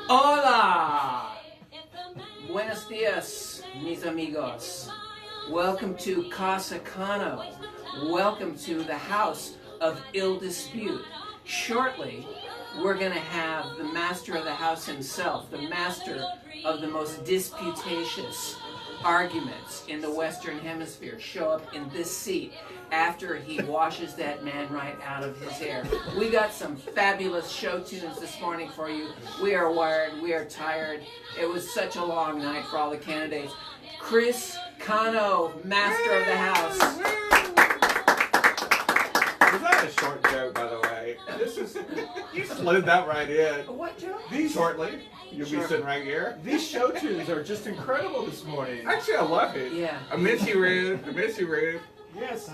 Hola! Buenos dias, mis amigos. Welcome to Casa Cano. Welcome to the House of Ill Dispute. Shortly, we're going to have the master of the house himself, the master of the most disputatious arguments in the Western Hemisphere, show up in this seat after he washes that man right out of his hair. We got some fabulous show tunes this morning for you. We are wired. We are tired. It was such a long night for all the candidates. Chris Cano, master of the house. Was that a short joke, by the way? You slid that right in. What joke? Shortly. You'll be sitting right here. These show tunes are just incredible this morning. Actually, I love it. Yeah. I miss you, Ruth. Yes.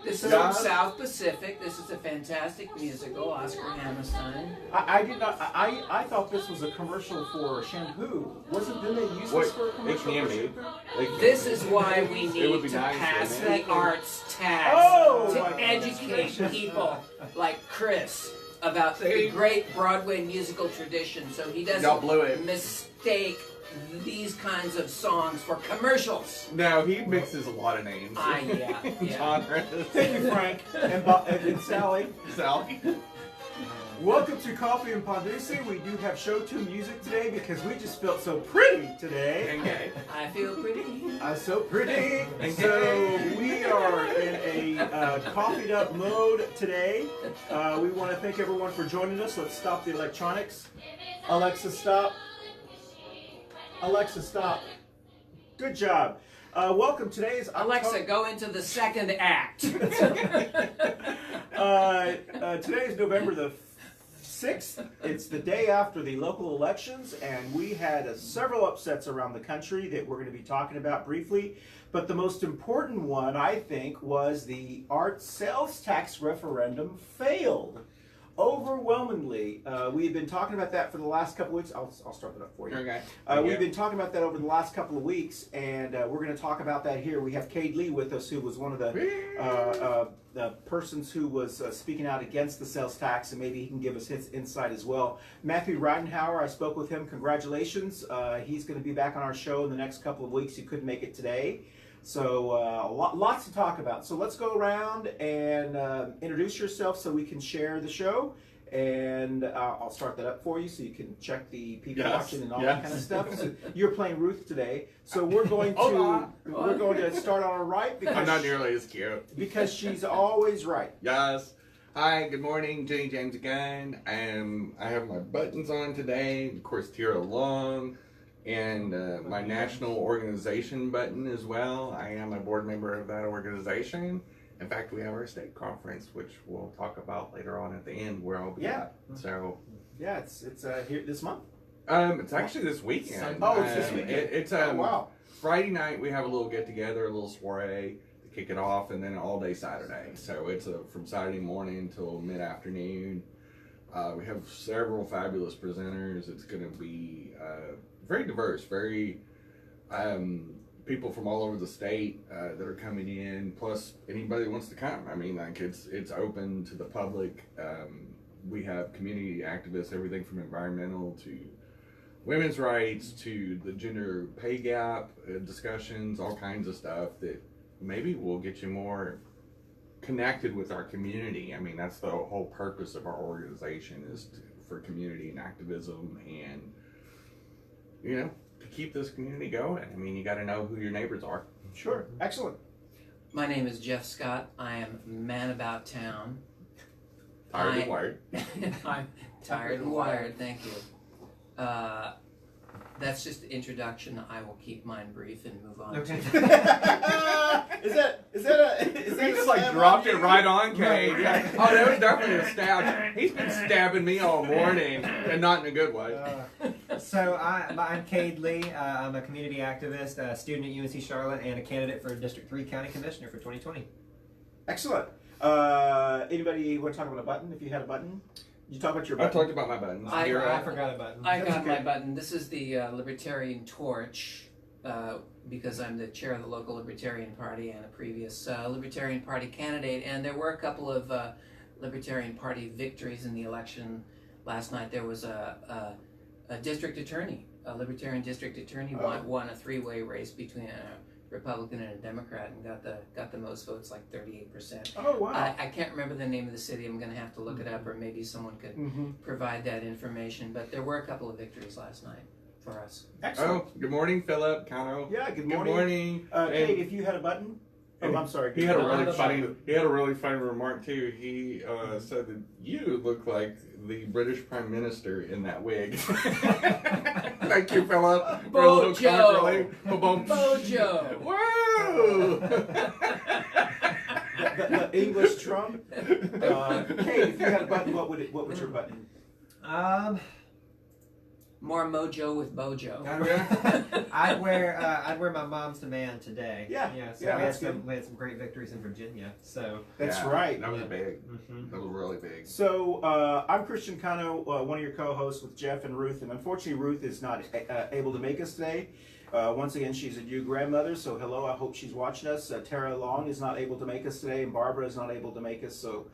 This is from South Pacific. This is a fantastic musical, Oscar Hammerstein. I thought this was a commercial for shampoo. Didn't they use this for a commercial? It can be. This is why we need to nice, pass wouldn't the arts tax to educate people like Chris about the great Broadway musical tradition, so he doesn't mistake these kinds of songs for commercials. No, he mixes a lot of names. Yeah. Thank you, Frank and Sally. Welcome to Coffee and Dulce. We do have show tune music today because we just felt so pretty today. Okay. I feel pretty. So pretty. So we are in a coffeeed up mode today. We want to thank everyone for joining us. Let's stop the electronics. Alexa, stop. Alexa, stop. Good job. Welcome. Today's Alexa, go into the second act. Today is November the 6th. It's the day after the local elections, and we had several upsets around the country that we're going to be talking about briefly. But the most important one, I think, was the art sales tax referendum failed. Overwhelmingly, we've been talking about that for the last couple of weeks. I'll start that up for you. Okay. We've been talking about that over the last couple of weeks, and we're going to talk about that here. We have Cade Lee with us, who was one of the persons who was speaking out against the sales tax, and maybe he can give us his insight as well. Matthew Ridenhour, I spoke with him. Congratulations. He's going to be back on our show in the next couple of weeks. He couldn't make it today. So lots to talk about. So let's go around and introduce yourself so we can share the show. And I'll start that up for you so you can check the people watching and all that kind of stuff. So you're playing Ruth today. So we're going to start on her right because I'm not nearly as cute. Because she's always right. Yes. Hi, good morning, Jenny James again. I have my buttons on today. Of course, Tira Long. And my national organization button as well. I am a board member of that organization. In fact, we have our state conference, which we'll talk about later on at the end, where I'll be at. So, yeah, it's here this month. It's actually this weekend. Oh, it's this weekend. It's wow. Friday night. We have a little get together, a little soiree to kick it off, and then all day Saturday. So it's from Saturday morning till mid afternoon. We have several fabulous presenters. It's going to be very diverse, very people from all over the state that are coming in, plus anybody who wants to come. I mean, like it's open to the public. We have community activists, everything from environmental to women's rights to the gender pay gap discussions, all kinds of stuff that maybe will get you more connected with our community. I mean, that's the whole purpose of our organization is for community and activism and, to keep this community going. I mean, you got to know who your neighbors are. Sure. Excellent. My name is Jeff Scott. I am man about town. Tired and wired. I'm tired and wired. Thank you. That's just the introduction. I will keep mine brief and move on. Okay. To Is that He just like dropped it right on Cade. Yeah. Oh, that was definitely a stab. He's been stabbing me all morning, and not in a good way. So I'm Cade Lee. I'm a community activist, a student at UNC Charlotte, and a candidate for District 3 County Commissioner for 2020. Excellent. Anybody want to talk about a button? If you had a button, you talk about your I button. talked about my buttons. I forgot a button. I got my button. This is the Libertarian Torch, because I'm the chair of the local Libertarian Party and a previous Libertarian Party candidate. And there were a couple of Libertarian Party victories in the election last night. There was a district attorney, a Libertarian district attorney, won a three-way race between a Republican and a Democrat, and got the most votes, like 38%. Oh wow! I can't remember the name of the city. I'm going to have to look it up, or maybe someone could provide that information. But there were a couple of victories last night for us. Excellent. Oh, good morning, Philip, Cano. Yeah, good Good morning. morning. Kate, if you had a button. Oh, I'm sorry. He had a really No, funny. He had a really funny remark too. He said that you look like the British Prime Minister in that wig. Thank you, Philip. For a little Bojo. comic relief. Bojo. Whoa! the English Trump. Kate, if you had a button, what would your button? More mojo with Bojo. I'd wear my mom's demand today. Yeah, So yeah, we that's had good. we had some great victories in Virginia. So That's Yeah, right. That was big. Mhm. That was really big. So I'm Christian Cano, one of your co-hosts with Jeff and Ruth, and unfortunately Ruth is not able to make us today. Once again, she's a new grandmother, so hello, I hope she's watching us. Tara Long is not able to make us today, and Barbara is not able to make us, so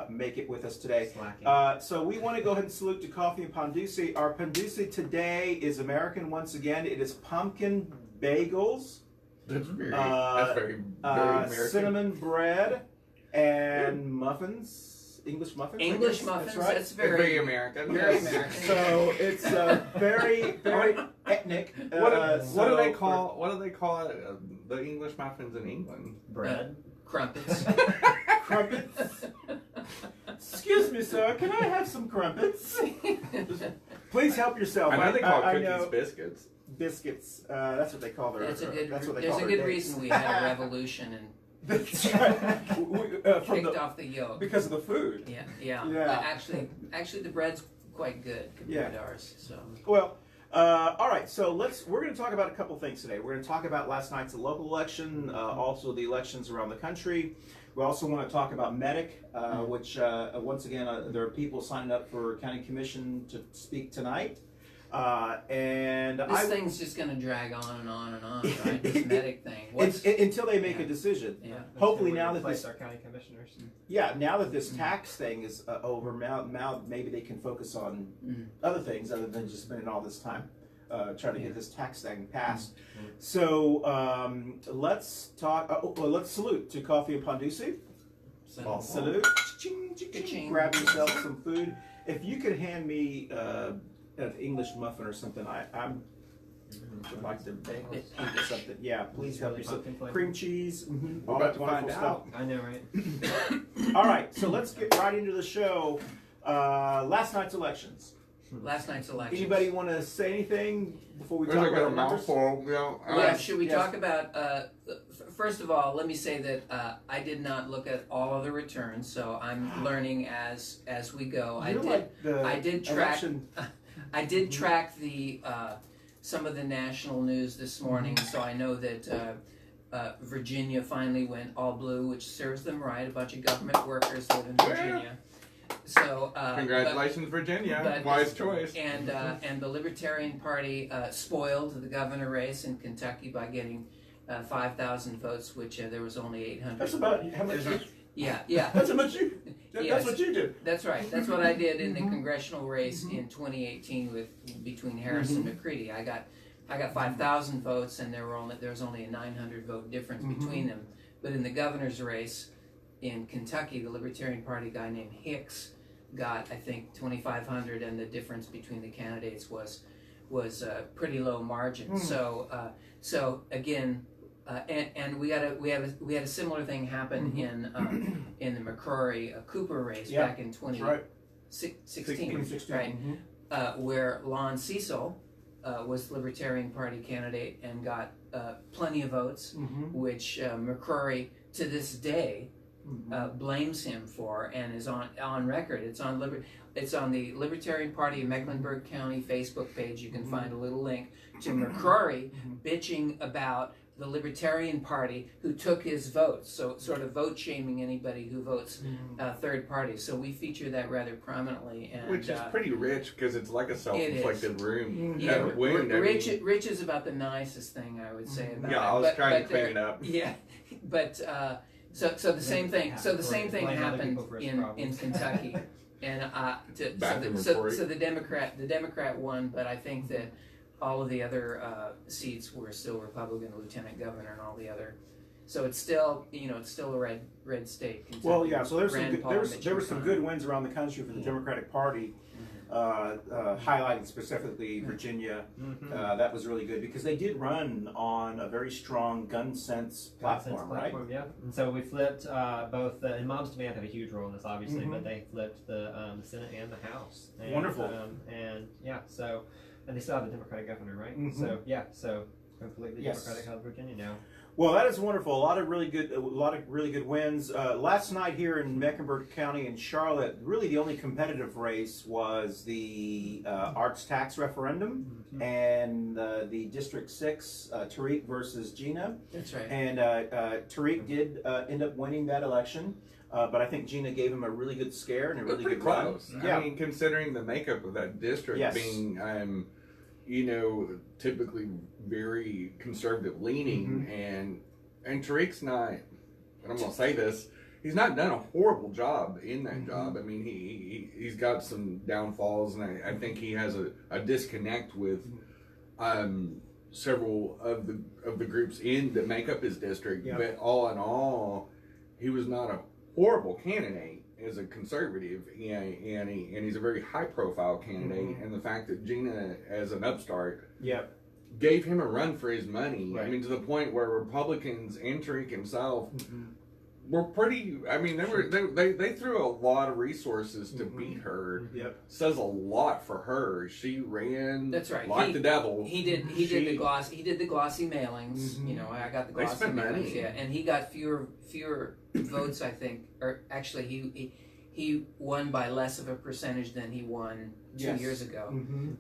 make it with us today. slacking. So we want to go ahead and salute to Coffee and Pandusi. Our Pandusi today is American once again. It is pumpkin bagels, That's very American. cinnamon bread, and muffins. English muffins. I English guess? muffins. That's right. That's Very very American. very Yes. American. So it's very ethnic. What do they call? What do they call it? The English muffins in England? Bread. Crumpets. Crumpets? Excuse me, sir. Can I have some crumpets? Please help yourself. I know they call cookies know biscuits. biscuits. That's what they call their. That's a good. That's what they There's call a their good dates. reason we had a revolution and That's right. From kicked the, off the yoke. because of the food. Yeah. Yeah. But actually, the bread's quite good compared to ours. So. Well, all right. So we're going to talk about a couple things today. We're going to talk about last night's local election, also the elections around the country. We also want to talk about Medic, which once again there are people signing up for county commission to speak tonight. And This thing's just going to drag on and on and on, right? This medic thing. until they make a decision. Yeah. Hopefully Until we now that replace this our county commissioners. now that this tax thing is over, now maybe they can focus on other things other than just spending all this time trying to get this tax thing passed. So let's talk. Let's salute to Coffee and Pandusi. So, Salute. Ching, ching, ching. Ching. Grab yourself some food. If you could hand me an English muffin or something, I'm would like to bake something. Yeah, please help yourself. Pumpkin flavor. Cream cheese. We're about to wonderful find stuff. out. I know, right? All right, so let's get right into the show. Last night's elections. last night's election. Anybody want to say anything before we We're talk not about got a the numbers? mouthful. You know, Well, should we yes. talk about? First of all, let me say that I did not look at all of the returns, so I'm learning as we go. You're like the I did track. election- I did track the some of the national news this morning, so I know that Virginia finally went all blue, which serves them right. A bunch of government workers live in Virginia. So congratulations, Virginia. but- Wise choice. and the Libertarian Party spoiled the governor race in Kentucky by getting 5,000 votes, which there was only 800. That's about how much. Yeah. That's how much you. That's Yes. what you do. That's right. That's what I did in the congressional race in 2018 between Harris and McCready. I got 5,000 votes, and there was only a 900 vote difference between them. But in the governor's race in Kentucky, the Libertarian Party guy named Hicks got, I think, 2,500, and the difference between the candidates was a pretty low margin. So again. And we had a similar thing happen in the McCrory Cooper race back in 2016, right? Where Lon Cecil was the Libertarian Party candidate and got plenty of votes, which McCrory to this day blames him for, and is on record. It's on the Libertarian Party of Mecklenburg County Facebook page. You can find a little link to McCrory bitching about the Libertarian Party who took his votes, so sort of vote shaming anybody who votes third party. So we feature that rather prominently, and Which is pretty rich because it's like a self-inflicted wound. yeah, Wound. I Rich mean, is about the nicest thing I would say about it. I was trying to clean it up. Yeah, but so the same thing. So the same thing Blame other happened people for his in problems. Kentucky. And Bathroom so report. the Democrat won, but I think that all of the other seats were still Republican, lieutenant governor, and all the other. So it's still, it's still a red state. Kentucky. Well, yeah. So there's Rand some good, Paul, Mitch there were some McConnell. good wins around the country for the Democratic Party, highlighting specifically Virginia. That was really good because they did run on a very strong gun sense platform, right? Yeah. And so we flipped both, and Mom's Demand had a huge role in this, obviously, but they flipped the Senate and the House. And, Wonderful. And yeah, so, and they still have the Democratic governor, right? So yeah, so completely Democratic held Virginia now. Well, that is wonderful. A lot of really good wins. Last night here in Mecklenburg County in Charlotte, really the only competitive race was the arts tax referendum and the District 6, Tariq versus Gina. That's right. And Tariq did end up winning that election, but I think Gina gave him a really good scare and a really Pretty good run. close. Yeah. I mean, considering the makeup of that district Yes. being, typically very conservative leaning, and Tariq's not, and I'm gonna say this, he's not done a horrible job in that job. I mean, he's got some downfalls, and I think he has a disconnect with several of the groups that make up his district. Yeah. But all in all, he was not a horrible candidate as a conservative, and he's a very high profile candidate. And the fact that Gina, as an upstart, gave him a run for his money. Right. I mean, to the point where Republicans and Tariq himself were pretty. I mean, they threw a lot of resources to beat her. Says a lot for her. She ran. That's right. Like the devil. He did the glossy mailings. I got the They glossy spent mailings. money. Yeah, and he got fewer votes, I think, or actually he won by less of a percentage than he won 2 years ago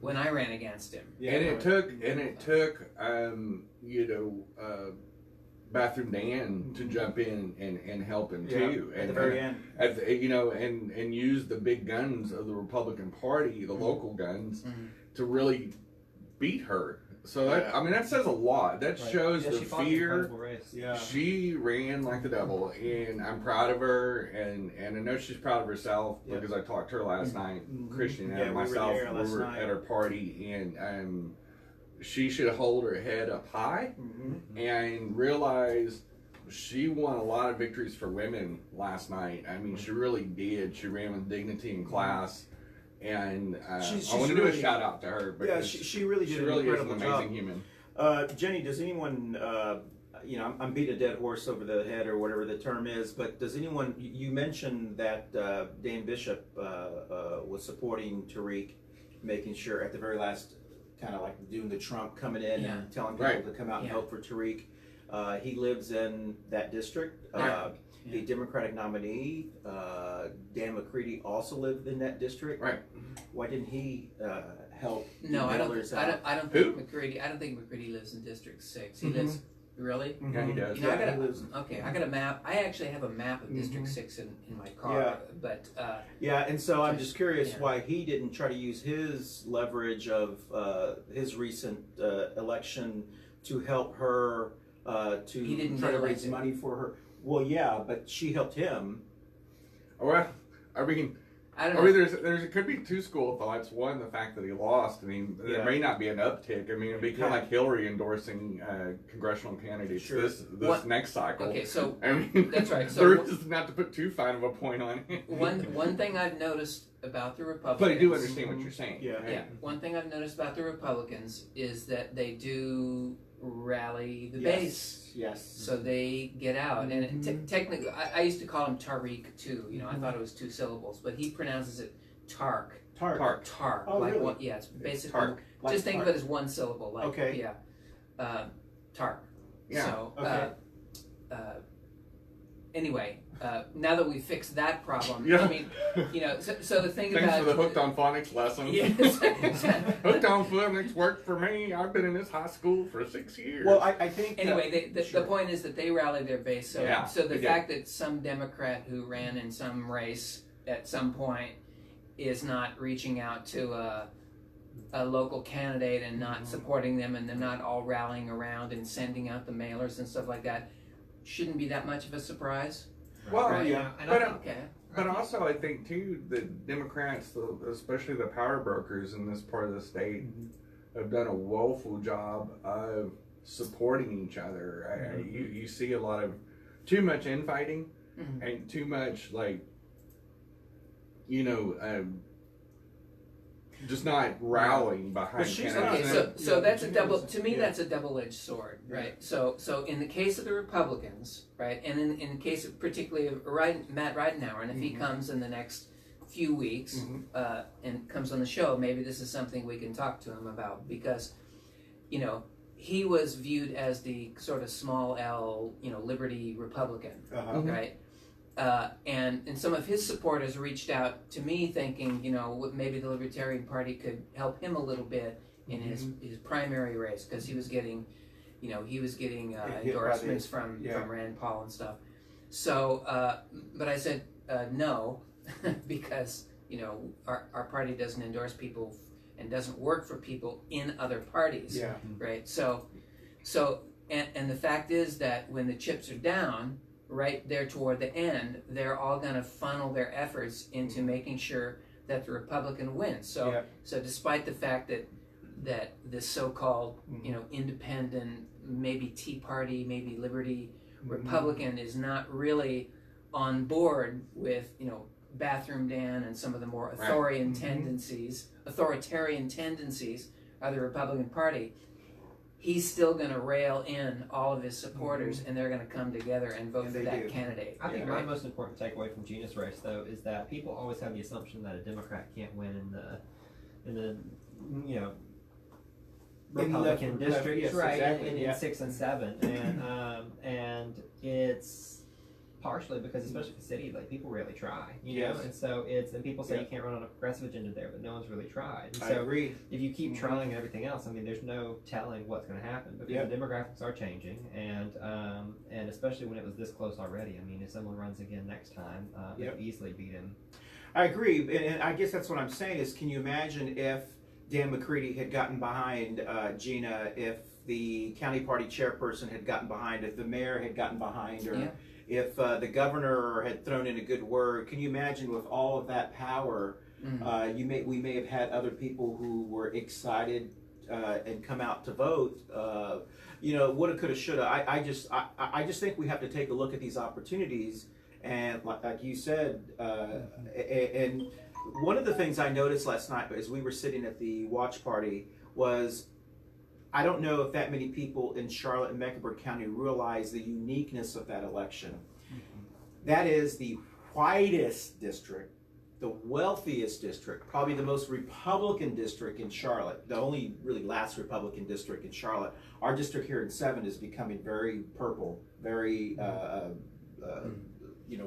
when I ran against him. And it took Bathroom Dan to jump in and help him too, at the very end. And use the big guns of the Republican Party, the local guns, to really beat her. So that says a lot. That shows the she fought an fear. incredible race. She ran like the devil, and I'm proud of her, and I know she's proud of herself because I talked to her last night. Christian and myself we were at her party, and she should hold her head up high and realize she won a lot of victories for women last night. I mean, she really did. She ran with dignity and class. And I want to do a shout out to her because she really did she an really is incredible an job. amazing human. Jenny, does anyone, I'm beating a dead horse over the head or whatever the term is, but does anyone, you mentioned that Dan Bishop was supporting Tariq, making sure at the very last, kind of like doing the Trump coming in and telling people to come out and vote for Tariq. He lives in that district. The Democratic nominee, Dan McCready, also lived in that district. Right. Why didn't he help? No, I don't Who? think McCready lives in District 6. He lives really. Yeah, he does. I got a map. I actually have a map of District 6 in my car. But and so I'm just curious why he didn't try to use his leverage of his recent election to help her to try to raise money for her. Well, yeah, but she helped him. Well, I mean, there could be two school of thoughts. One, the fact that he lost. I mean, there may not be an uptick. I mean, it'd be kind of like Hillary endorsing congressional candidates this next cycle. Okay, so I mean, that's right. So there is not to put too fine of a point on it. One thing I've noticed about the Republicans. But I do understand what you're saying. Yeah. One thing I've noticed about the Republicans is that they do rally the base. Yes. So they get out, and technically, I used to call him Tariq too. I thought it was two syllables, but he pronounces it Tark. Tark. Tark. Oh, like really? it's basically Tark. just think of it as one syllable. Like Tark. Yeah. So anyway, now that we fixed that problem, Yeah. I mean, so the thing Thanks about for the hooked on phonics lesson. Yes. Hooked on phonics worked for me. I've been in this high school for 6 years. Well, I think anyway, the point is that they rally their base. So, the fact that some Democrat who ran in some race at some point is not reaching out to a local candidate and not supporting them, and they're not all rallying around and sending out the mailers and stuff like that, shouldn't be that much of a surprise. Well, Right. yeah, And but I think, Okay. But also, I think too, the Democrats, especially the power brokers in this part of the state, have done a woeful job of supporting each other. You see a lot of too much infighting and too much just not rallying behind candidates. Okay, so that's a double. To me, that's a double-edged sword, right? So in the case of the Republicans, right, and in the case of particularly of Matt Ridenour, and if he comes in the next few weeks and comes on the show, maybe this is something we can talk to him about, because he was viewed as the sort of small L, liberty Republican, right? And some of his supporters reached out to me thinking, maybe the Libertarian Party could help him a little bit in his primary race, because he was getting, endorsements from Rand Paul and stuff. So, but I said no, because our party doesn't endorse people and doesn't work for people in other parties, right? So, and the fact is that when the chips are down, right there toward the end, they're all going to funnel their efforts into making sure that the Republican wins. So, so despite the fact that this so-called, independent, maybe Tea Party, maybe Liberty Republican is not really on board with, Bathroom Dan and some of the more authoritarian tendencies of the Republican Party, he's still going to rail in all of his supporters, and they're going to come together and vote for that candidate. I think my most important takeaway from Gina's race, though, is that people always have the assumption that a Democrat can't win in the Republican districts, yes, right? Exactly. In 6 and 7, and it's partially because, especially for the city, people rarely try, know, and so and people say you can't run on a progressive agenda there, but no one's really tried. And I so agree. if you keep trying everything else, there's no telling what's going to happen, because the demographics are changing, and especially when it was this close already. If someone runs again next time, they could easily beat him. I agree, and I guess that's what I'm saying is, can you imagine if Dan McCready had gotten behind Gina, if the county party chairperson had gotten behind, if the mayor had gotten behind her, if the governor had thrown in a good word? Can you imagine with all of that power, we may have had other people who were excited and come out to vote. Woulda, coulda, shoulda. I just think we have to take a look at these opportunities, and like you said, and one of the things I noticed last night as we were sitting at the watch party was, I don't know if that many people in Charlotte and Mecklenburg County realize the uniqueness of that election. That is the whitest district, the wealthiest district, probably the most Republican district in Charlotte, the only really last Republican district in Charlotte. Our district here in 7 is becoming very purple, very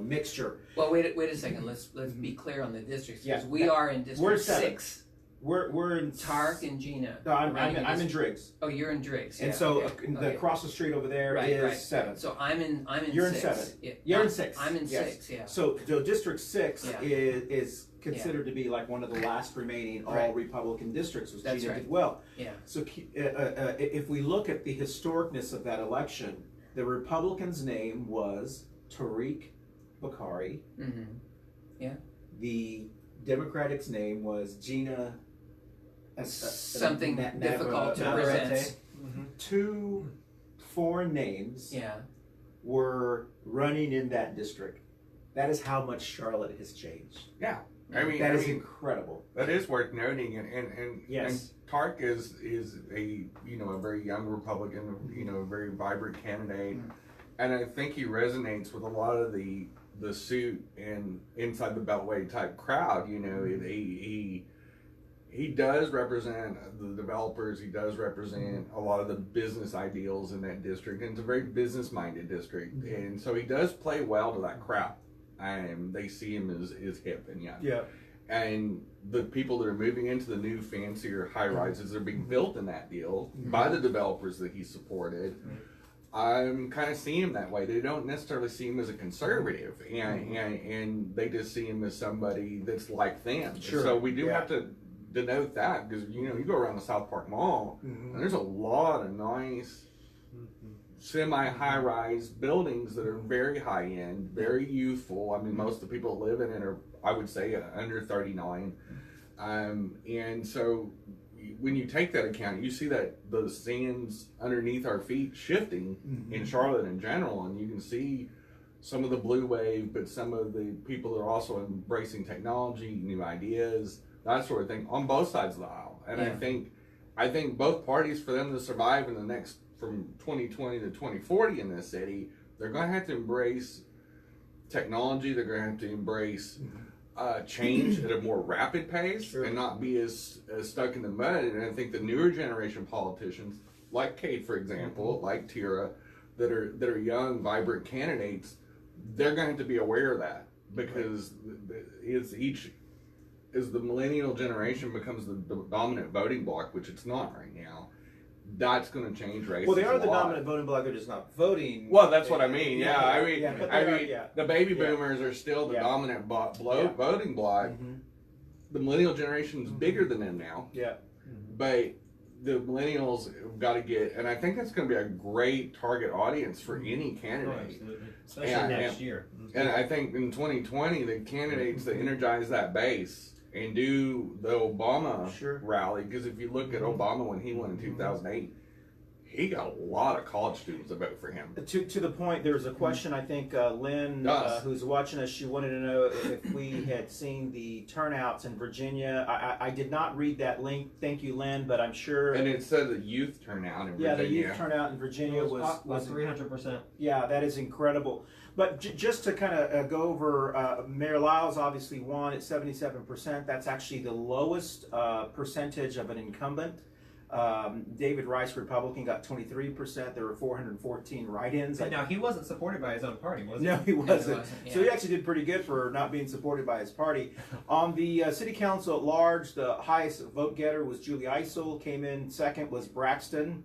mixture. Well, wait a second. Let's be clear on the districts, because we are in We're District 6. We're in Tark and Gina. No, I'm in Driggs. Oh, you're in Driggs. And so across the street over there is 7. So I'm in You're 6. in 7. Yeah. You're in 6. I'm in 6. Yeah. So District 6 is considered to be like one of the last remaining all Republican districts, which Gina did well. Yeah. So if we look at the historicness of that election, the Republican's name was Tariq Bakari. Yeah. The Democratic's name was Gina. Something difficult to present. 2 foreign names were running in that district. That is how much Charlotte has changed. Yeah. That is incredible. That is worth noting, and Tark is a a very young Republican, a very vibrant candidate, and I think he resonates with a lot of the suit and inside the Beltway type crowd. He does represent the developers. He does represent a lot of the business ideals in that district, and it's a very business-minded district, and so he does play well to that crowd. And they see him as hip and young. Yeah. And the people that are moving into the new fancier high-rises that are being built in that deal by the developers that he supported, I'm kind of seeing him that way. They don't necessarily see him as a conservative, and they just see him as somebody that's like them. Sure. So we do have to denote that, because you go around the South Park Mall, and there's a lot of nice semi-high-rise buildings that are very high-end, very youthful. I mean, most of the people that live in it are, I would say, under 39. And so when you take that account, you see that the sands underneath our feet shifting in Charlotte in general, and you can see some of the blue wave, but some of the people that are also embracing technology, new ideas, that sort of thing, on both sides of the aisle. And I think both parties, for them to survive in the next, from 2020 to 2040 in this city, they're going to have to embrace technology. They're going to have to embrace change at a more rapid pace and not be as stuck in the mud. And I think the newer generation politicians, like Kate, for example, like Tira, that are young, vibrant candidates, they're going to have to be aware of that, because as the millennial generation becomes the dominant voting bloc, which it's not right now, that's going to change races. Well, they are the dominant voting bloc. They're just not voting. Well, that's what I mean. Yeah, I mean, yeah. the baby boomers are still the dominant voting bloc. The millennial generation is bigger than them now. Yeah, but the millennials have got to get, and I think that's going to be a great target audience for any candidate, especially next year. And I think in 2020, the candidates that energize that base and do the Obama rally, because if you look at Obama when he won in 2008, he got a lot of college students to vote for him. To the point, there was a question, I think Lynn, who's watching us, she wanted to know if we had seen the turnouts in Virginia. I did not read that link. Thank you, Lynn, but I'm sure. And it said the youth turnout in Virginia. Yeah, the youth turnout in Virginia was 300%. Yeah, that is incredible. But just to kind of go over, Mayor Lyles obviously won at 77%. That's actually the lowest percentage of an incumbent. David Rice, Republican, got 23%. There were 414 write-ins. Now, he wasn't supported by his own party, was he? No, he wasn't. So he actually did pretty good for not being supported by his party. On the city council at large, the highest vote getter was Julie Eisel. Came in second was Braxton.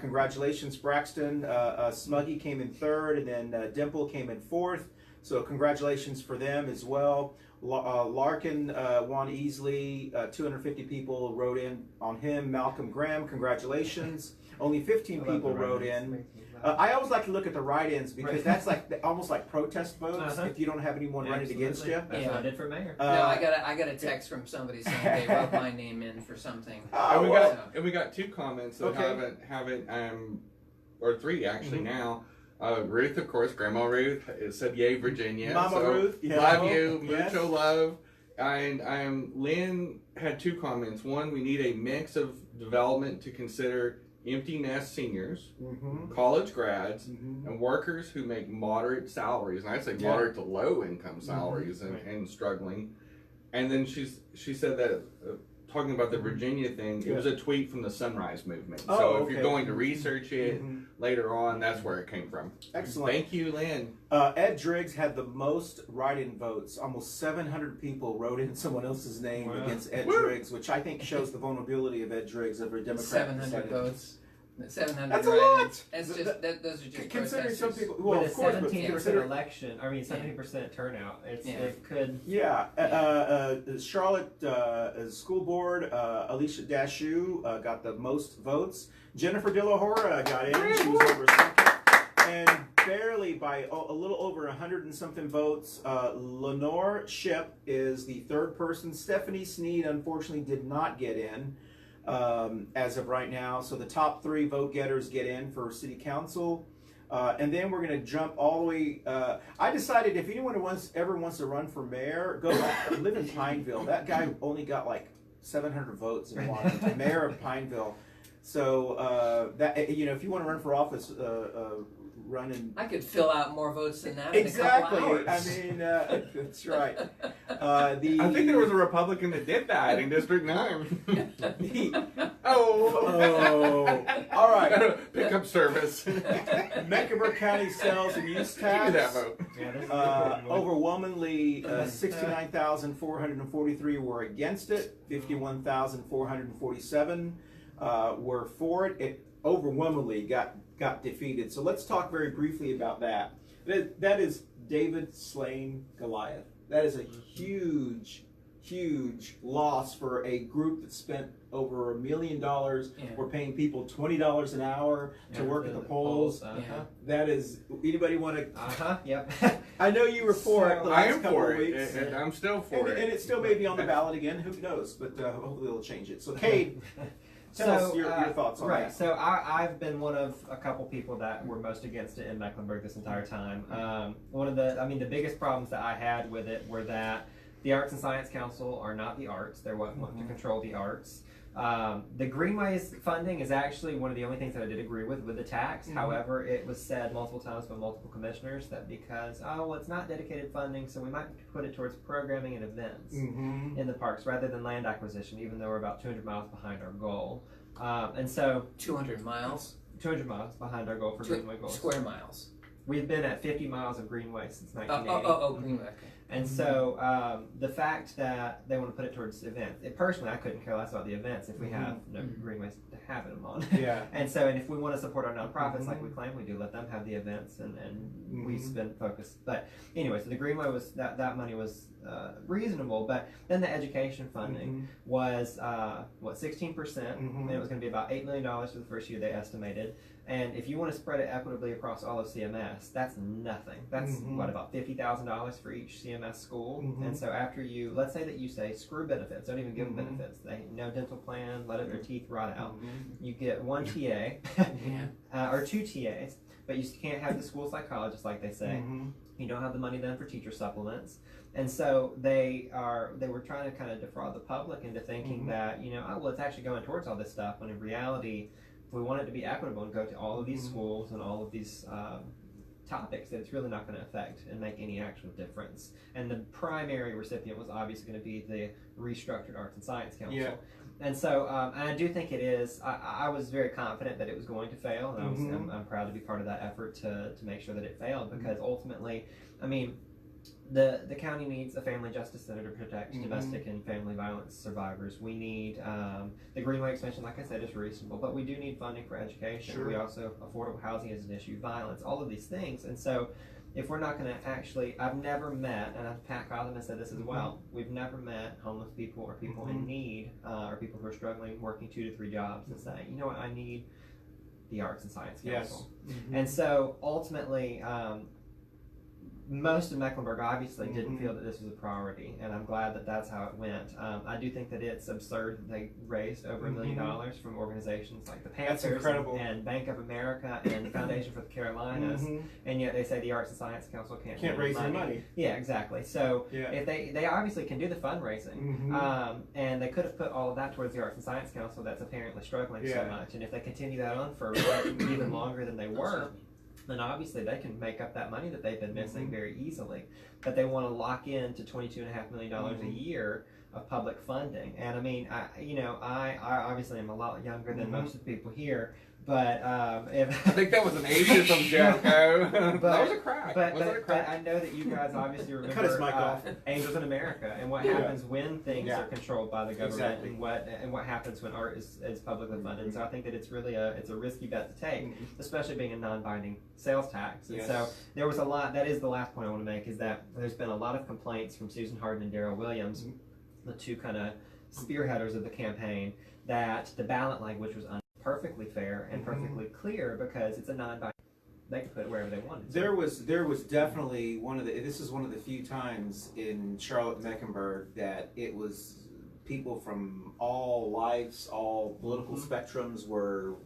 Congratulations, Braxton. Smuggy came in third, and then Dimple came in fourth. So congratulations for them as well. Larkin won easily. 250 people wrote in on him. Malcolm Graham, congratulations. Only 15 people wrote in. I always like to look at the write-ins, because that's like almost like protest votes if you don't have anyone running against you. That's what I did for mayor. No, I got a text from somebody saying they wrote my name in for something. And we got two comments that haven't or three actually now. Ruth, of course, Grandma Ruth, it said yay Virginia. Mama Ruth, love you, mucho love. And Lynn had two comments. One, we need a mix of development to consider empty nest seniors, college grads, and workers who make moderate salaries, and I'd say moderate to low income salaries and struggling. And then she said that talking about the Virginia thing, it was a tweet from the Sunrise Movement. So if you're going to research it later on, that's where it came from. Excellent. Thank you, Lynn. Ed Driggs had the most write-in votes. Almost 700 people wrote in someone else's name against Ed Driggs, which I think shows the vulnerability of Ed Driggs over a Democrat. 700 votes. 700 That's a lot. That's just, those are just considering some people. Well, with a 17% election, I mean 70% turnout, it could. Yeah, Charlotte School Board, Alicia Dashu got the most votes. Jennifer De La Hora got in. She was over second, and barely by a little over 100 and something votes. Lenore Ship is the third person. Stephanie Sneed unfortunately did not get in. As of right now, so the top three vote getters get in for city council, and then we're going to jump all the way. I decided if anyone ever wants to run for mayor, go live in Pineville. That guy only got like 700 votes in Washington, mayor of Pineville. So that if you want to run for office, run in. I could fill out more votes than that. Exactly. In a couple hours. I mean, that's right. I think there was a Republican that did that in District 9. All right. Pickup service. Mecklenburg County sales and use tax. That vote. Overwhelmingly, 69,443 were against it. 51,447 were for it. It overwhelmingly got defeated. So let's talk very briefly about that. That is David slaying Goliath. That is a huge huge loss for a group that spent over $1 million. Yeah. We're paying people $20 an hour to work at the polls. Yeah. That is, anybody want to? Yep. I know you were for it the I last am couple for of it. weeks. I'm still for it. And it still may be on the ballot again. Who knows? But hopefully they'll change it. So, Cade, tell us your thoughts on that. So I've been one of a couple people that were most against it in Mecklenburg this entire time. One of the biggest problems that I had with it were that the Arts and Science Council are not the arts. They're what want to control the arts. The Greenways funding is actually one of the only things that I did agree with the tax. However, it was said multiple times by multiple commissioners that because, it's not dedicated funding, so we might put it towards programming and events in the parks rather than land acquisition, even though we're about 200 miles behind our goal. And so 200 miles? 200 miles behind our goal for Greenway goals. Square miles. We've been at 50 miles of Greenway since 1980. Greenway. Okay. And so the fact that they want to put it towards events, personally, I couldn't care less about the events if we have no greenways to have them on. Yeah. And if we want to support our nonprofits like we claim we do, let them have the events and we spend focus. But anyway, so the greenway was that money was reasonable, but then the education funding was 16%, and it was going to be about $8 million for the first year they estimated. And if you want to spread it equitably across all of CMS, that's nothing. That's about $50,000 for each CMS school. And so after let's say that you say screw benefits, don't even give them benefits. No dental plan, let their teeth rot out. You get one TA or two TAs, but you can't have the school psychologist like they say. You don't have the money then for teacher supplements. And so they were trying to kind of defraud the public into thinking that, it's actually going towards all this stuff, when in reality, if we want it to be equitable and go to all of these schools and all of these topics, that it's really not going to affect and make any actual difference. And the primary recipient was obviously going to be the restructured Arts and Science Council. Yeah. And so, and I do think it is. I was very confident that it was going to fail, and I'm proud to be part of that effort to make sure that it failed, because ultimately, I mean, the county needs a family justice center to protect domestic and family violence survivors. We need the Greenway expansion, like I said, is reasonable, but we do need funding for education. Sure. We also, affordable housing is an issue, violence, all of these things. And so if we're not going to actually, I've never met, and Pat Cosm has said this as well, we've never met homeless people or people in need or people who are struggling, working 2 to 3 jobs, and say, you know what, I need the Arts and Science Council. Yes. And so ultimately, most of Mecklenburg obviously didn't feel that this was a priority, and I'm glad that that's how it went. I do think that it's absurd that they raised over $1 million from organizations like the Panthers and Bank of America and the Foundation for the Carolinas, and yet they say the Arts and Science Council can't raise their money. Yeah, exactly. So if they obviously can do the fundraising, and they could have put all of that towards the Arts and Science Council that's apparently struggling so much, and if they continue that on for even longer than they were, then obviously they can make up that money that they've been missing very easily. But they want to lock in to $22.5 million a year of public funding. And I mean, I obviously am a lot younger than most of the people here, but if I think that was an ageism joke. That was a crack. But I know that you guys obviously remember Cut his mic off. Angels in America and what happens when things are controlled by the government, and what happens when art is publicly funded. So I think that it's really a risky bet to take, especially being a non-binding sales tax. And so there was a lot. That is the last point I want to make, is that there's been a lot of complaints from Susan Hardin and Darrell Williams, the two kind of spearheaders of the campaign, that the ballot language was perfectly fair and perfectly clear, because it's a non-binding. They can put it wherever they wanted. There was definitely this is one of the few times in Charlotte Mecklenburg that it was people from all lives, all political spectrums were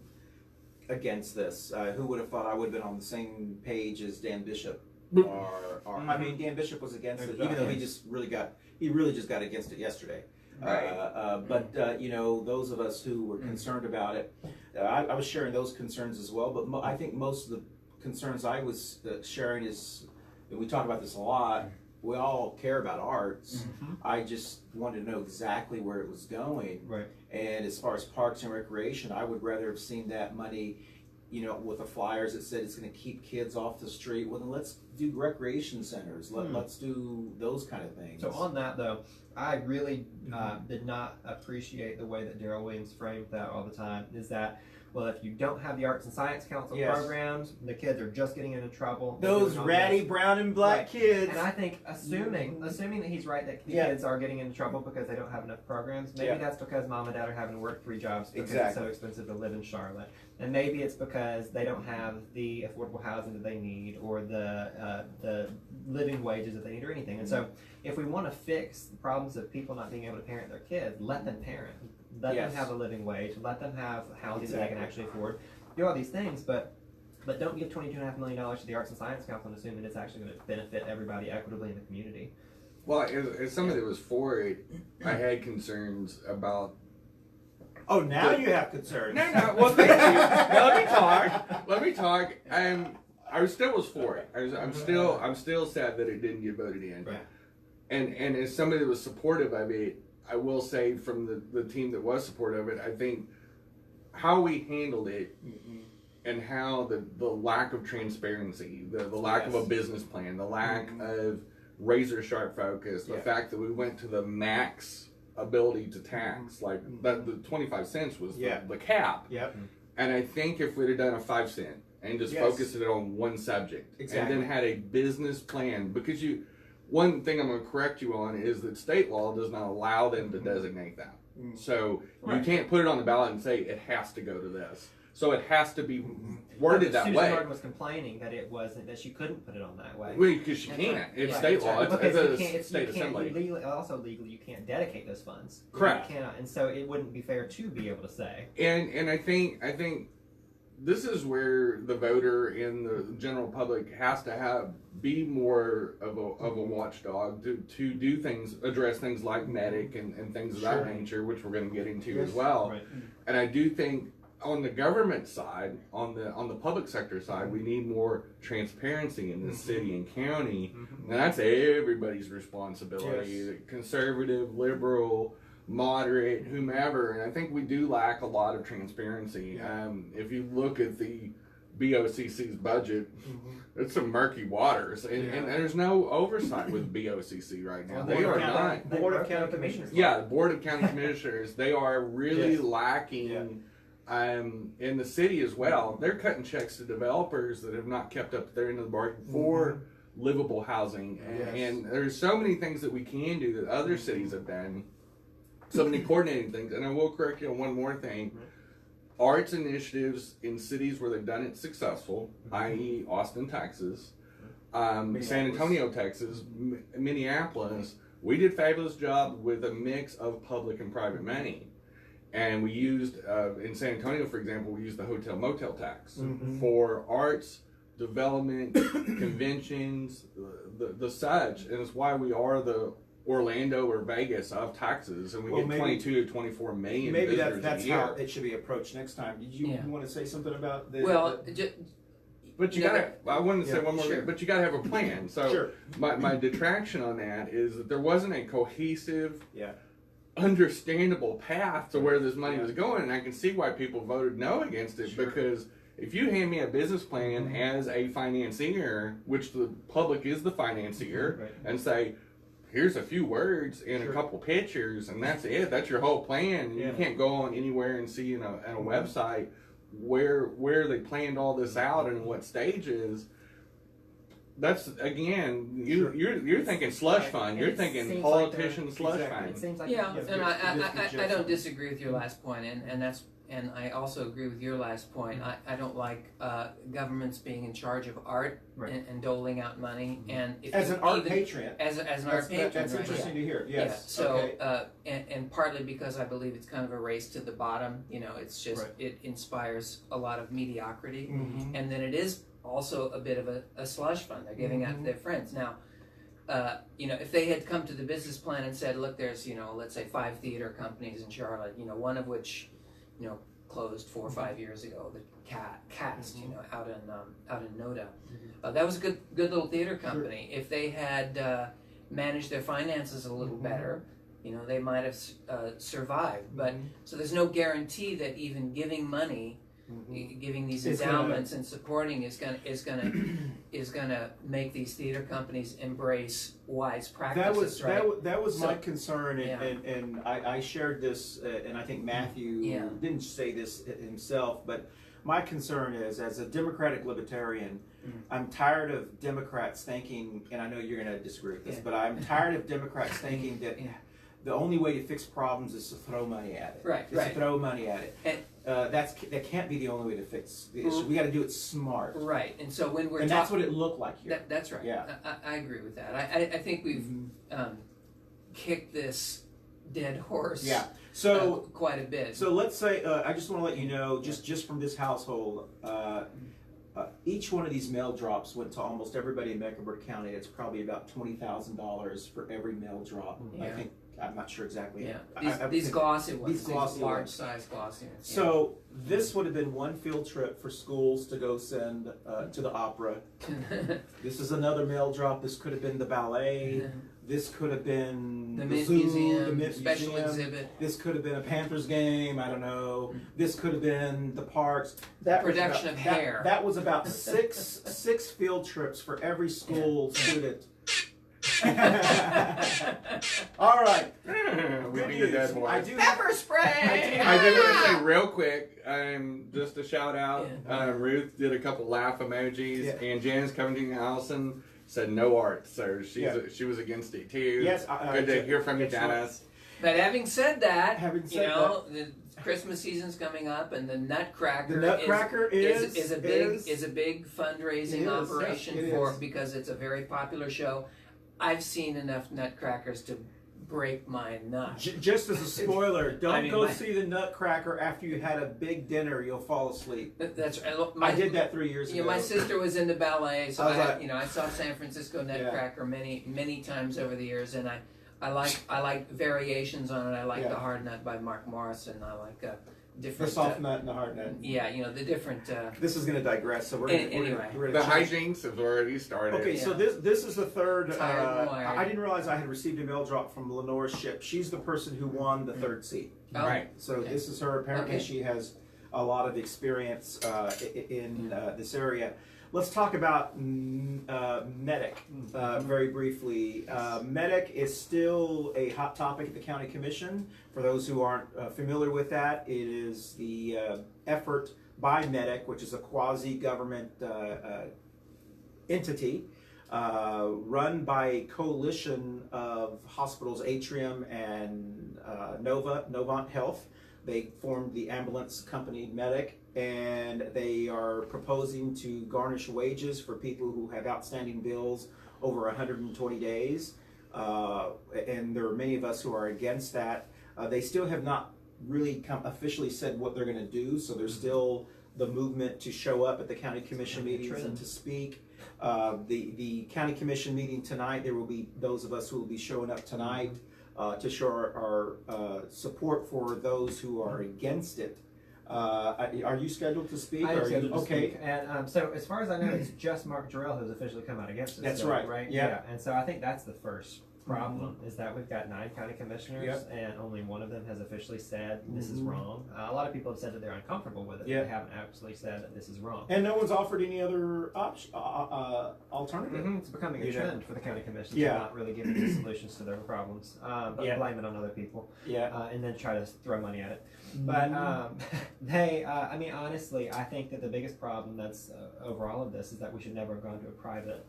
against this. Who would have thought I would have been on the same page as Dan Bishop? I mean, Dan Bishop was against it, even though he really just got against it yesterday. Right. But those of us who were concerned about it, I was sharing those concerns as well. But I think most of the concerns I was sharing is, and we talk about this a lot, we all care about arts. I just wanted to know exactly where it was going. Right. And as far as parks and recreation, I would rather have seen that money, with the flyers that said it's going to keep kids off the street. Well, then let's do recreation centers. Let's do those kind of things. So on that though, I really did not appreciate the way that Daryl Williams framed that all the time. Is that, well, if you don't have the Arts and Science Council programs, the kids are just getting into trouble. Those ratty brown and black kids. And I think assuming that he's right that the kids are getting into trouble because they don't have enough programs, maybe that's because mom and dad are having to work 3 jobs because it's so expensive to live in Charlotte. And maybe it's because they don't have the affordable housing that they need, or the living wages that they need, or anything. And so if we want to fix the problems of people not being able to parent their kids, let them parent. Let them have a living wage. Let them have housing that they can actually afford. Do all these things, but don't give $22.5 million to the Arts and Science Council and assume that it's actually going to benefit everybody equitably in the community. Well, as somebody that was for it, I had concerns about. Oh, now you have concerns. No. Well, thank you. Let me talk. I still was for it. I'm still sad that it didn't get voted in. Right. And as somebody that was supportive of it, I will say from the team that was supportive of it, I think how we handled it and how the lack of transparency, the lack of a business plan, the lack of razor sharp focus, the fact that we went to the max ability to tax, like the 25 cents was the cap. Yep. And I think if we'd have done a 5 cent and just focused it on one subject and then had a business plan, because one thing I'm going to correct you on is that state law does not allow them to designate that. So you can't put it on the ballot and say it has to go to this. So it has to be worded that way. Susan Martin was complaining that it wasn't, that she couldn't put it on that way. Well, because she can't. It's state law. It's state assembly. Legally, you can't dedicate those funds. Correct. You cannot, and so it wouldn't be fair to be able to say. And I think this is where the voter and the general public has to be more of a watchdog to do things, address things like medic and things of that nature, which we're going to get into as well. Right. And I do think on the government side, on the public sector side, we need more transparency in this city and county, and that's everybody's responsibility. Conservative, liberal, moderate, whomever, and I think we do lack a lot of transparency. If you look at the BOCC's budget, it's some murky waters, and there's no oversight with BOCC right now. They are not. Board of County Commissioners. Yeah, the Board of County Commissioners. They are really lacking. In the city as well. They're cutting checks to developers that have not kept up to their end of the bargain for livable housing, and there's so many things that we can do that other cities have done. So many coordinating things, and I will correct you on one more thing. Arts initiatives in cities where they've done it successful, i.e. Austin, Texas, San Antonio, Texas, Minneapolis, we did a fabulous job with a mix of public and private money. And we used, in San Antonio, for example, we used the hotel motel tax for arts, development, conventions, the such. And it's why we are the Orlando or Vegas of Texas, and we get 22 to 24 million visitors that's a year. how it should be approached next time. Did you want to say something about the... Well, but you gotta, I wanted to say one more thing, but you gotta have a plan. So my detraction on that is that there wasn't a cohesive, understandable path to where this money was going, and I can see why people voted no against it, because if you hand me a business plan as a financier, which the public is the financier, and say, here's a few words and a couple pictures, and that's it. That's your whole plan. You can't go on anywhere and see in a website where they planned all this out and what stages. That's again, you're thinking slush fund. You're thinking politician slush fund. It seems like and I don't disagree with your last point, and I also agree with your last point. I don't like governments being in charge of art and doling out money. And if as an art patron, as an art patron, that's interesting to hear. Yes. Yeah. So and partly because I believe it's kind of a race to the bottom. You know, it's just it inspires a lot of mediocrity, and then it is also a bit of a slush fund. They're giving out to their friends now. If they had come to the business plan and said, look, there's let's say 5 theater companies in Charlotte, one of which closed 4 or 5 years ago, the Cast, out in Noda. That was a good little theater company. If they had managed their finances a little better, they might have survived. But so there's no guarantee that even giving money giving these It's endowments and supporting is gonna make these theater companies embrace wise practices. That was my concern, Yeah. and I shared this, and I think Matthew didn't say this himself, but my concern is, as a Democratic libertarian, I'm tired of Democrats thinking, and I know you're going to disagree with this, but I'm tired of Democrats thinking that the only way to fix problems is to throw money at it. To throw money at it. And, that can't be the only way to fix the issue. We got to do it smart. Right. And so when we're that's what it looked like here. That's right. Yeah. I agree with that. I think we've kicked this dead horse. Yeah. So quite a bit. So let's say I just want to let you know, just from this household, each one of these mail drops went to almost everybody in Mecklenburg County. It's probably about $20,000 for every mail drop. I think, I'm not sure exactly. Yeah. These glossy ones. These glossy large ones. size glossy ones. So this would have been one field trip for schools to go send to the opera. This is another mail drop. This could have been the ballet. This could have been the zoo, museum, the Mint special Museum. exhibit. This could have been a Panthers game. I don't know. This could have been the parks. That Production of hair. That was about six field trips for every school student. All right. We beat a dead horse. I do Pepper spray. I do want to say real quick, just a shout out. Ruth did a couple laugh emojis, and Janice Covington Allison said no art, so she was against it too. Yes, good to hear from you, Janice. But having said that, the Christmas season's coming up, and the Nutcracker, is a big fundraising operation because it's a very popular show. I've seen enough Nutcrackers to break my nuts. Just as a spoiler, don't go see the Nutcracker after you had a big dinner. You'll fall asleep. That's I did that 3 years ago. My sister was into ballet, so I saw San Francisco Nutcracker many times over the years, and I like variations on it. I like the Hard Nut by Mark Morrison. I like different. The soft nut and the hard nut. Yeah, the different. This is going to digress, so we're anyway. The hijinks have already started. Okay, so this is the third. I didn't realize I had received a mail drop from Lenore's ship. She's the person who won the third seat. Oh. Right. So this is her. Apparently, she has a lot of experience in this area. Let's talk about MEDIC very briefly. MEDIC is still a hot topic at the County Commission. For those who aren't familiar with that, it is the effort by MEDIC, which is a quasi-government entity run by a coalition of hospitals, Atrium and Novant Health. They formed the ambulance company MEDIC, and they are proposing to garnish wages for people who have outstanding bills over 120 days. And there are many of us who are against that. They still have not really officially said what they're going to do, so there's still the movement to show up at the county commission meetings and to speak. The county commission meeting tonight, there will be those of us who will be showing up tonight to show our support for those who are against it. Are you scheduled to speak? I am scheduled to speak. And so as far as I know, it's just Mark Jarrell who's officially come out against it. That's so, right. Yeah. And so I think that's the first problem, is that we've got 9 county commissioners, and only one of them has officially said this is wrong. A lot of people have said that they're uncomfortable with it, but they haven't actually said that this is wrong. And no one's offered any other alternative. It's becoming a trend for the county commission to not really give any solutions to their problems, but blame it on other people, and then try to throw money at it. But I mean, honestly, I think that the biggest problem that's over all of this is that we should never have gone to a private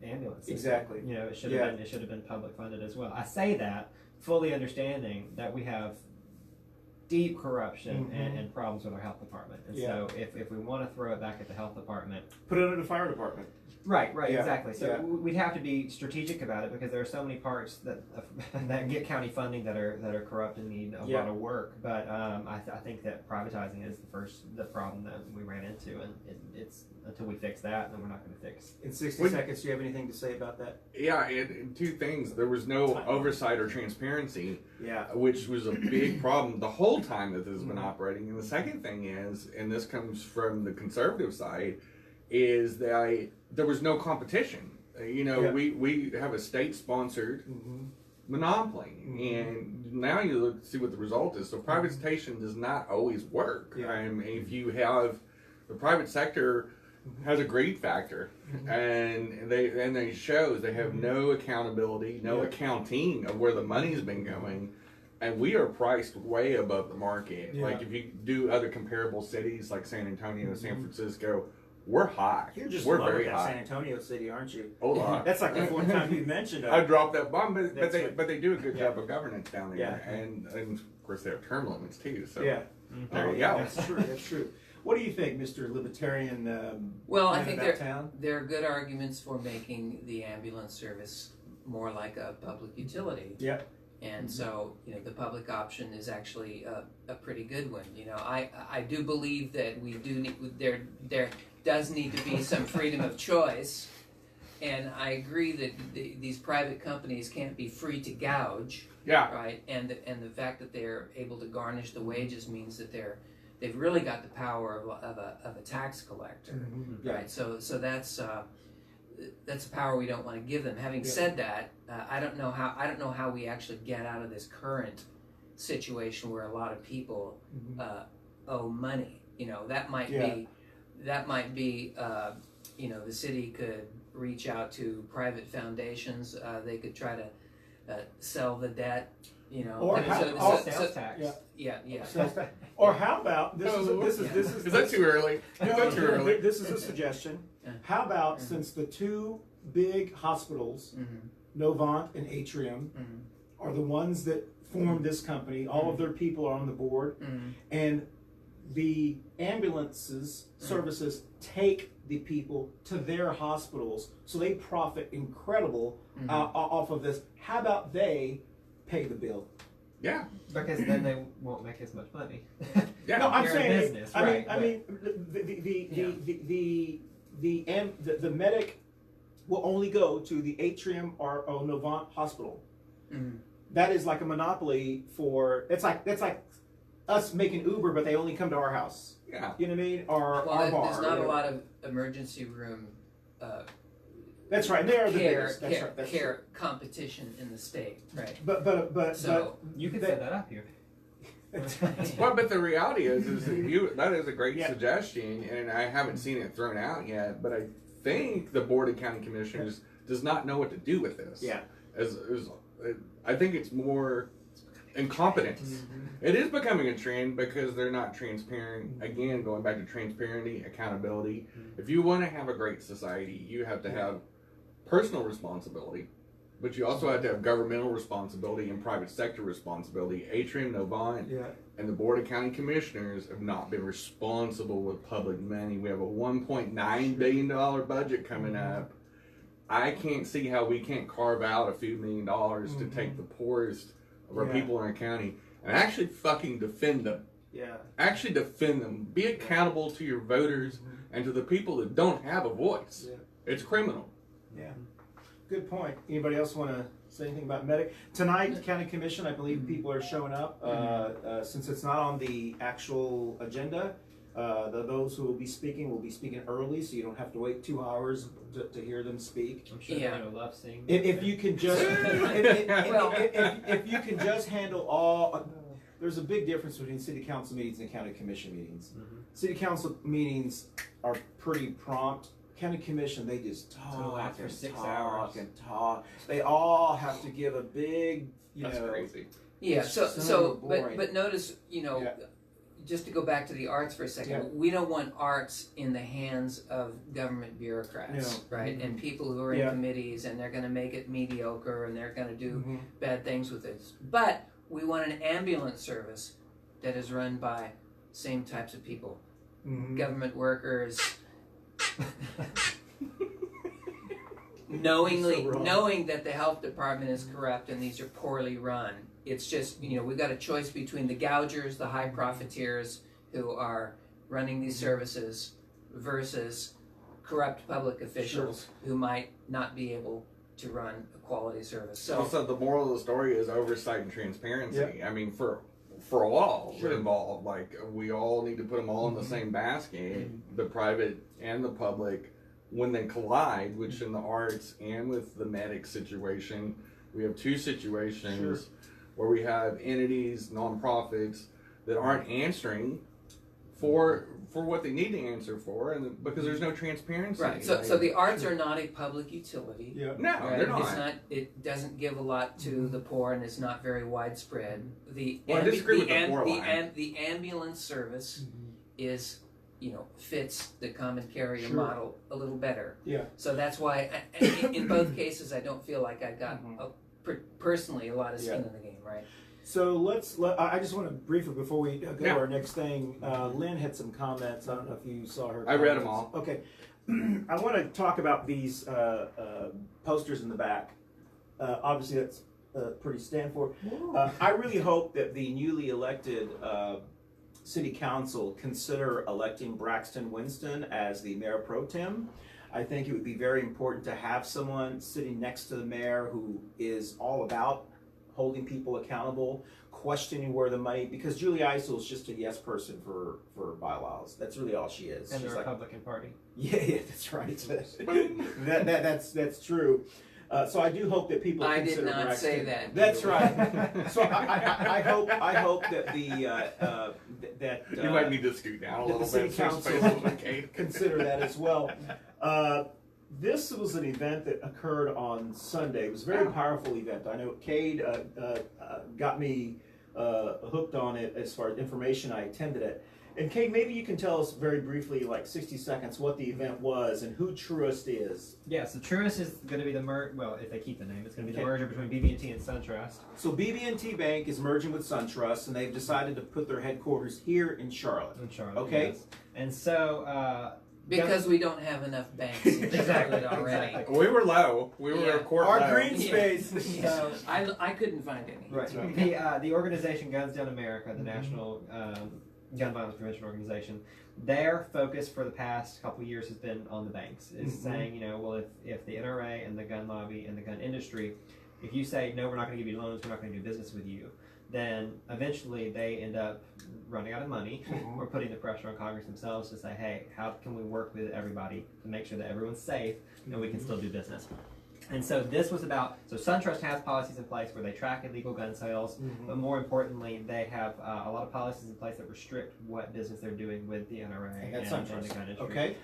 ambulance system. Exactly. It should have been public funded as well. I say that fully understanding that we have deep corruption and problems with our health department. And so if we want to throw it back at the health department, put it under the fire department. Right, exactly. So we'd have to be strategic about it, because there are so many parts that that get county funding that are corrupt and need a lot of work. But I think that privatizing is the problem that we ran into, and it's until we fix that, then we're not going to fix. In 60 seconds, do you have anything to say about that? Yeah, two things. There was no oversight or transparency, which was a big problem the whole time that this has been operating. And the second thing is, and this comes from the conservative side, is that there was no competition. We have a state-sponsored monopoly. And now you look see what the result is. So privatization does not always work. Yeah. I mean, if you have the private sector has a greed factor, and they shows they have no accountability, no accounting of where the money's been going, and we are priced way above the market. Yeah. Like if you do other comparable cities like San Antonio, San Francisco, we're high. You're just we're loving very that high. San Antonio city, aren't you? Oh, lot. That's like the fourth time you've mentioned it. I dropped that bomb, but That's they right. but they do a good job of governance down there, Yeah. and of course they have term limits too. So Yeah. there you yeah, go. that's true. That's true. What do you think, Mr. Libertarian? Well, I man think about town? there are good arguments for making the ambulance service more like a public utility. Yeah. And so, the public option is actually a pretty good one. I do believe that we do need there does need to be some freedom of choice, and I agree that these private companies can't be free to gouge. Yeah. Right, and the fact that they're able to garnish the wages means that they've really got the power of a tax collector. Yeah. Right, so that's a power we don't want to give them. Having said that, I don't know how we actually get out of this current situation where a lot of people owe money. That might be the city could reach out to private foundations. They could try to sell the debt. Or sales tax. Yeah. Yeah. Or how about this? Is that too early? Is that too early? This is a suggestion. How about since the two big hospitals, Novant and Atrium, are the ones that formed this company, all of their people are on the board, and the ambulances services take the people to their hospitals, so they profit incredible off of this. How about they pay the bill? Yeah. Because then they won't make as much money. Yeah. No, I'm You're a saying. business, I right, mean, the medic will only go to the Atrium or Novant hospital. That is like a monopoly for. That's like us making Uber, but they only come to our house. Yeah. You know what I mean? Or our bar. There's not a lot of emergency room That's right. They are the care biggest. That's right. That's care competition in the state, right? But So You can set that up here. Well, but the reality is that is a great Yeah. suggestion, and I haven't seen it thrown out yet. But I think the Board of County Commissioners does not know what to do with this. Yeah. I think it's more incompetence. It is becoming a trend because they're not transparent. Again, going back to transparency, accountability. If you want to have a great society, you have to have personal responsibility, but you also have to have governmental responsibility and private sector responsibility. Atrium, Novant, and the Board of County Commissioners have not been responsible with public money. We have a $1.9 billion budget coming up. I can't see how we can't carve out a few $1 million to take the poorest of our people in our county and actually fucking defend them. Yeah. Actually defend them. Be accountable to your voters and to the people that don't have a voice. Yeah. It's criminal. Yeah. Good point. Anybody else want to say anything about medic? Tonight, County Commission, I believe people are showing up. Since it's not on the actual agenda, those who will be speaking early, so you don't have to wait 2 hours to hear them speak. I'm sure they're going to love seeing If you can just, if you can just handle all, there's a big difference between city council meetings and county commission meetings. City council meetings are pretty prompt. County commission, they just talk for and 6 talk hours. and talk. They all have to give a big, That's crazy. Yeah. It's So boring. but notice, just to go back to the arts for a second, Yeah. we don't want arts in the hands of government bureaucrats, right? And people who are in committees, and they're going to make it mediocre, and they're going to do bad things with it. But we want an ambulance service that is run by same types of people, government workers, knowing that the health department is corrupt and these are poorly run. It's just, we've got a choice between the gougers, the high profiteers who are running these services versus corrupt public officials who might not be able to run a quality service. So Also, the moral of the story is oversight and transparency. I mean, for all involved, like we all need to put them all in the same basket, the private and the public, when they collide, which in the arts and with the medic situation, We have two situations where we have entities, nonprofits that aren't answering for what they need to answer for, and because there's no transparency. Right. So the arts are not a public utility. Yeah. No, Right? they're not. It's not. It doesn't give a lot to the poor, and it's not very widespread. I disagree with the poor line. The ambulance service is, fits the common carrier Sure. model a little better. Yeah. So that's why, in both cases, I don't feel like I got personally a lot of skin in the game. Right. So I just want to briefly, before we go to our next thing, Lynn had some comments. I don't know if you saw her comments. I read them all. Okay. I want to talk about these posters in the back. Obviously, that's pretty stand for. I really hope that the newly elected city council consider electing Braxton Winston as the mayor pro tem. I think it would be very important to have someone sitting next to the mayor who is all about holding people accountable, questioning where the money, because Julie Eisel is just a yes person for bylaws. That's really all she is. And She's the Republican Party. Yeah, that's right. That's true. So I do hope that people I consider did not Braxton. say that. That's right. So I hope that You might need to scoot down a that little the city bit. council consider that as well. This was an event that occurred on Sunday. It was a very powerful event. I know Cade got me hooked on it as far as information. I attended it. And Cade, maybe you can tell us very briefly, like 60 seconds, what the event was and who Truist is. Yeah, so Truist is going to be the well, if they keep the name, it's going to be the merger between BB&T and SunTrust. So BB&T Bank is merging with SunTrust, and they've decided to put their headquarters here in Charlotte. Okay. Yes. And so Because we don't have enough banks in Charlotte already. Exactly. We were low. We were Yeah. a court Our low. green space. So I couldn't find any. right. The organization Guns Down America, the National Gun Violence Prevention Organization, their focus for the past couple of years has been on the banks. Is saying, well, if the NRA and the gun lobby and the gun industry, if you say no, we're not going to give you loans, we're not going to do business with you, then eventually they end up running out of money or putting the pressure on Congress themselves to say, hey, how can we work with everybody to make sure that everyone's safe and we can still do business? And so this was about, so SunTrust has policies in place where they track illegal gun sales, but more importantly, they have a lot of policies in place that restrict what business they're doing with the NRA and the gun industry. Okay.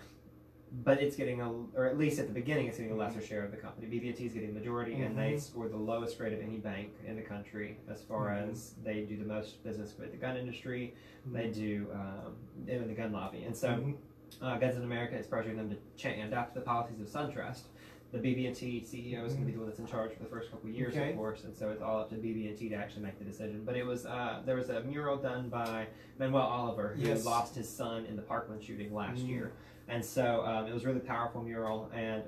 But it's getting or at least at the beginning, it's getting a lesser share of the company. BB&T is getting the majority, and they score the lowest rate of any bank in the country as far as they do the most business with the gun industry. They do in the gun lobby, and so Guns in America is pressuring them to adapt to the policies of SunTrust. The BB&T CEO is going to be the one that's in charge for the first couple of years, of course, and so it's all up to BB&T to actually make the decision. But it was there was a mural done by Manuel Oliver, who lost his son in the Parkland shooting last year, and so it was a really powerful mural, and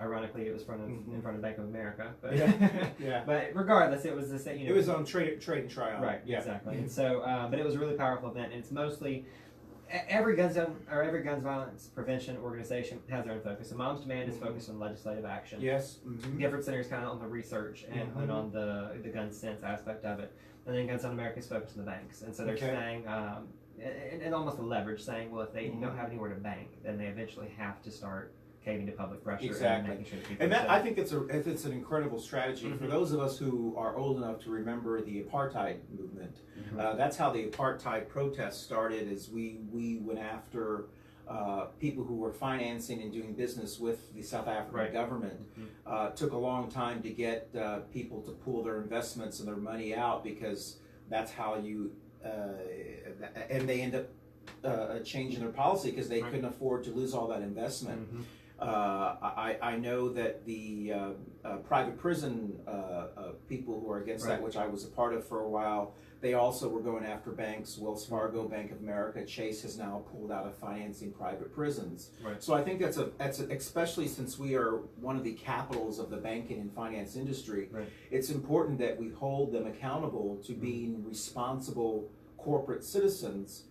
ironically, it was in front of Bank of America. But but regardless, it was the same. It was on trade and trial. Right. Yeah. Exactly. And so, but it was a really powerful event, and it's mostly. Every guns violence prevention organization has their own focus. So Mom's Demand is focused on legislative action. Yes. Gifford Center is kind of on the research and on the gun sense aspect of it. And then Guns on America is focused on the banks. And so they're saying, and almost a leverage, saying, well, if they don't have anywhere to bank, then they eventually have to start caving to public pressure and making sure that people. And that, I think it's an incredible strategy for those of us who are old enough to remember the apartheid movement. That's how the apartheid protests started. Is we went after people who were financing and doing business with the South African government. Took a long time to get people to pull their investments and their money out, because that's how you and they end up changing their policy because they couldn't afford to lose all that investment. I know that the private prison people who are against that, which I was a part of for a while, they also were going after banks. Wells Fargo, Bank of America, Chase has now pulled out of financing private prisons. So I think that's especially since we are one of the capitals of the banking and finance industry, it's important that we hold them accountable to being responsible corporate citizens,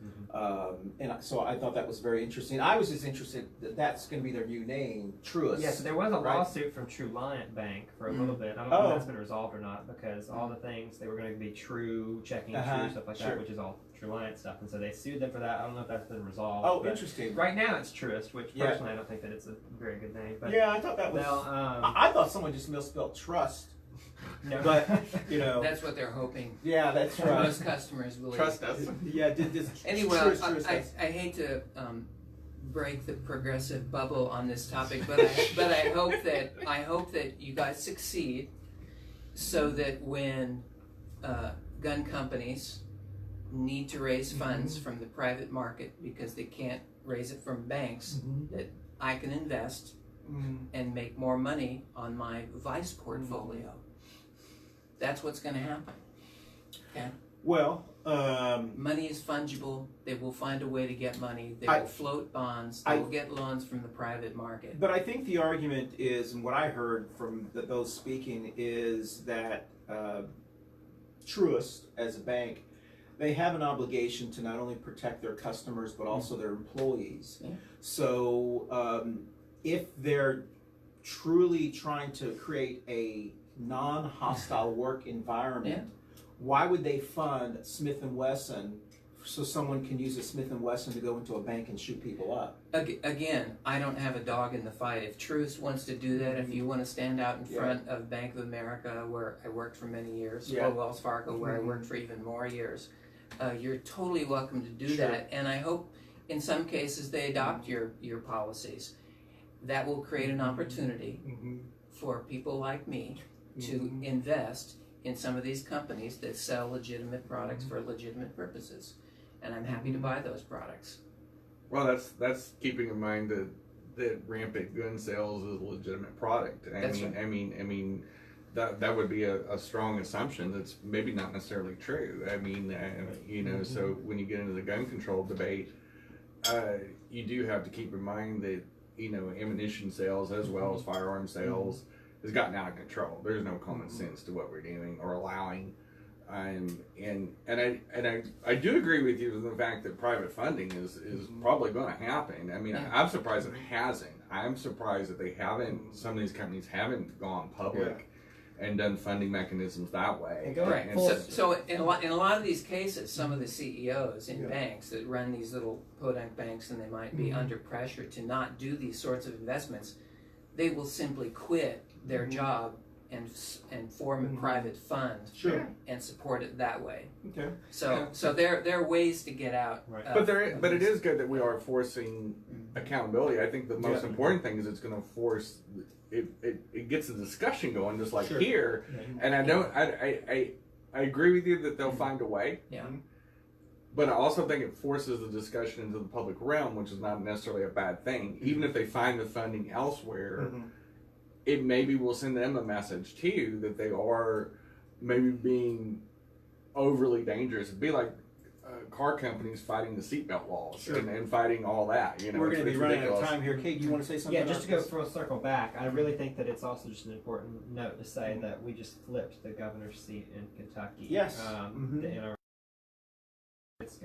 and so I thought that was very interesting. I was just interested that that's going to be their new name, Truist. Yeah, so there was a lawsuit from Truliant Bank for a little bit. I don't know if that's been resolved or not, because all the things they were going to be true checking, true stuff like that, which is all Truliant stuff, and so they sued them for that. I don't know if that's been resolved. Oh, interesting. Right now it's Truist, which personally I don't think that it's a very good name. But I thought that was. I thought someone just misspelled trust. No. But you know, That's what they're hoping. yeah, that's right. Most customers believe. Trust us. Yeah, just Anyway, trust I us. hate to break the progressive bubble on this topic, but I hope that you guys succeed, so that when gun companies need to raise funds from the private market because they can't raise it from banks, that I can invest and make more money on my vice portfolio. That's what's going to happen. Okay. Well, Money is fungible. They will find a way to get money. They I- will float bonds. They will get loans from the private market. but I think the argument is, and what I heard from those speaking is that Truist, as a bank, they have an obligation to not only protect their customers but also their employees. Yeah. So if they're truly trying to create a non-hostile work environment, why would they fund Smith & Wesson so someone can use a Smith & Wesson to go into a bank and shoot people up? Again, I don't have a dog in the fight. If Truist wants to do that, if you want to stand out in front of Bank of America, where I worked for many years, or Wells Fargo, where I worked for even more years, you're totally welcome to do that. And I hope in some cases they adopt your policies. That will create an opportunity for people like me to invest in some of these companies that sell legitimate products for legitimate purposes. And I'm happy to buy those products. Well, that's keeping in mind that rampant gun sales is a legitimate product. I mean, that would be a strong assumption that's maybe not necessarily true. I mean, you know, so when you get into the gun control debate, you do have to keep in mind that, you know, ammunition sales as well as firearm sales has gotten out of control. There's no common sense to what we're doing or allowing. And I do agree with you in the fact that private funding is probably going to happen. I mean, I'm surprised it hasn't. I'm surprised that they haven't. Some of these companies haven't gone public and done funding mechanisms that way. Right. And So in a lot of these cases, some of the CEOs in banks that run these little podunk banks, and they might be under pressure to not do these sorts of investments, they will simply quit their job and form a private fund and support it that way. Okay. So there are ways to get out. Right. But it is good that we are forcing accountability. I think the most important thing is it's going to force it gets the discussion going, just like here. And I agree with you that they'll find a way. Yeah. But I also think it forces the discussion into the public realm, which is not necessarily a bad thing. Even if they find the funding elsewhere, it maybe will send them a message too that they are maybe being overly dangerous. It'd be like car companies fighting the seatbelt laws and fighting all that. You know, We're going to be running out of ridiculous. time here. Kate, do you want to say something? Yeah, just to go about this? full circle back, I really think that it's also just an important note to say that we just flipped the governor's seat in Kentucky. Yes. In our it's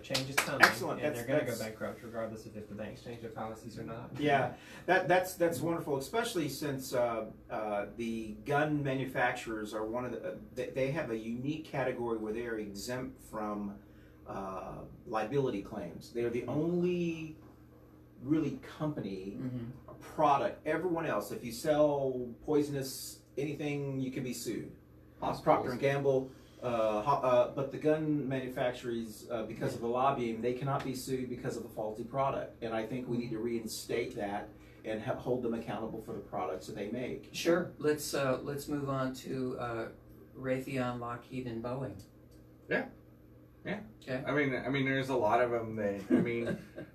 change is coming. Excellent. And they're going to go bankrupt regardless of if the banks change their policies or not. Yeah, that's wonderful, especially since the gun manufacturers are one of they have a unique category where they are exempt from liability claims. They are the only really company, product. Everyone else, if you sell poisonous anything, you can be sued. Procter and Gamble. But the gun manufacturers, because of the lobbying, they cannot be sued because of a faulty product. And I think we need to reinstate that and hold them accountable for the products that they make. Sure. Let's move on to Raytheon, Lockheed, and Boeing. Yeah. Okay. I mean, there's a lot of them that,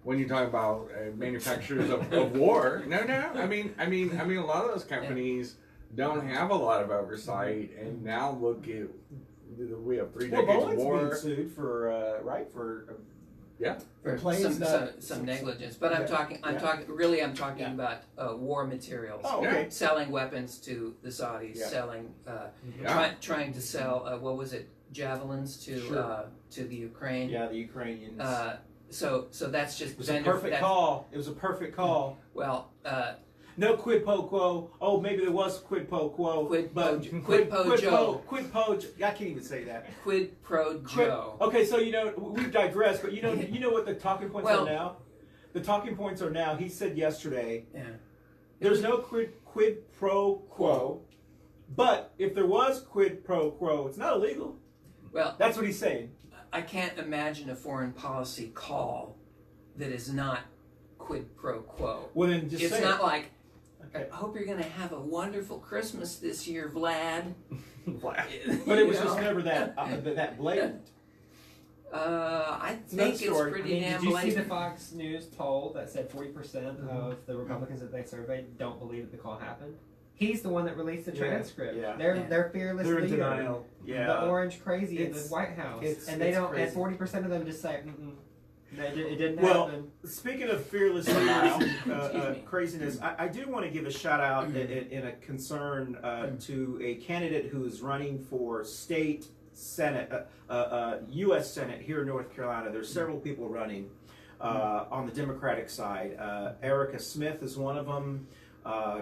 when you talk about manufacturers of war, I mean, a lot of those companies don't have a lot of oversight, and now look at, we have 3 decades of Boeing's war. being sued for For planes some negligence, but I'm talking about war materials. Oh, okay. Selling weapons to the Saudis, selling, trying to sell what was it, javelins to the Ukraine. Yeah, the Ukrainians. So that's just it was a perfect call. It was a perfect call. Well, no quid pro quo. Oh, maybe there was quid pro quo. Quid pro Joe. Quid pro. I can't even say that. Quid pro Joe. Okay, so we've digressed, but you know what the talking points are now. The talking points are now. He said yesterday. Yeah. There's no quid pro quo. But if there was quid pro quo, it's not illegal. Well, That's what he's saying. I can't imagine a foreign policy call that is not quid pro quo. Well, then just It's say not it. like, Okay. I hope you're going to have a wonderful Christmas this year, Vlad. But You it was know? just never that blatant. I another think it's story. pretty Did damn you see the blatant. Fox News poll that said 40% of the Republicans that they surveyed don't believe that the call happened? He's the one that released the Yeah, transcript. yeah. They're fearless They're in leader. denial. Yeah. The orange crazy in the It's- White House, it's and they don't. crazy. And 40% of them just say, it didn't Well, happen. Speaking of fearless denial, Excuse me. craziness, I do want to give a shout out in a concern to a candidate who is running for state Senate, U.S. Senate here in North Carolina. There's several people running on the Democratic side. Erica Smith is one of them.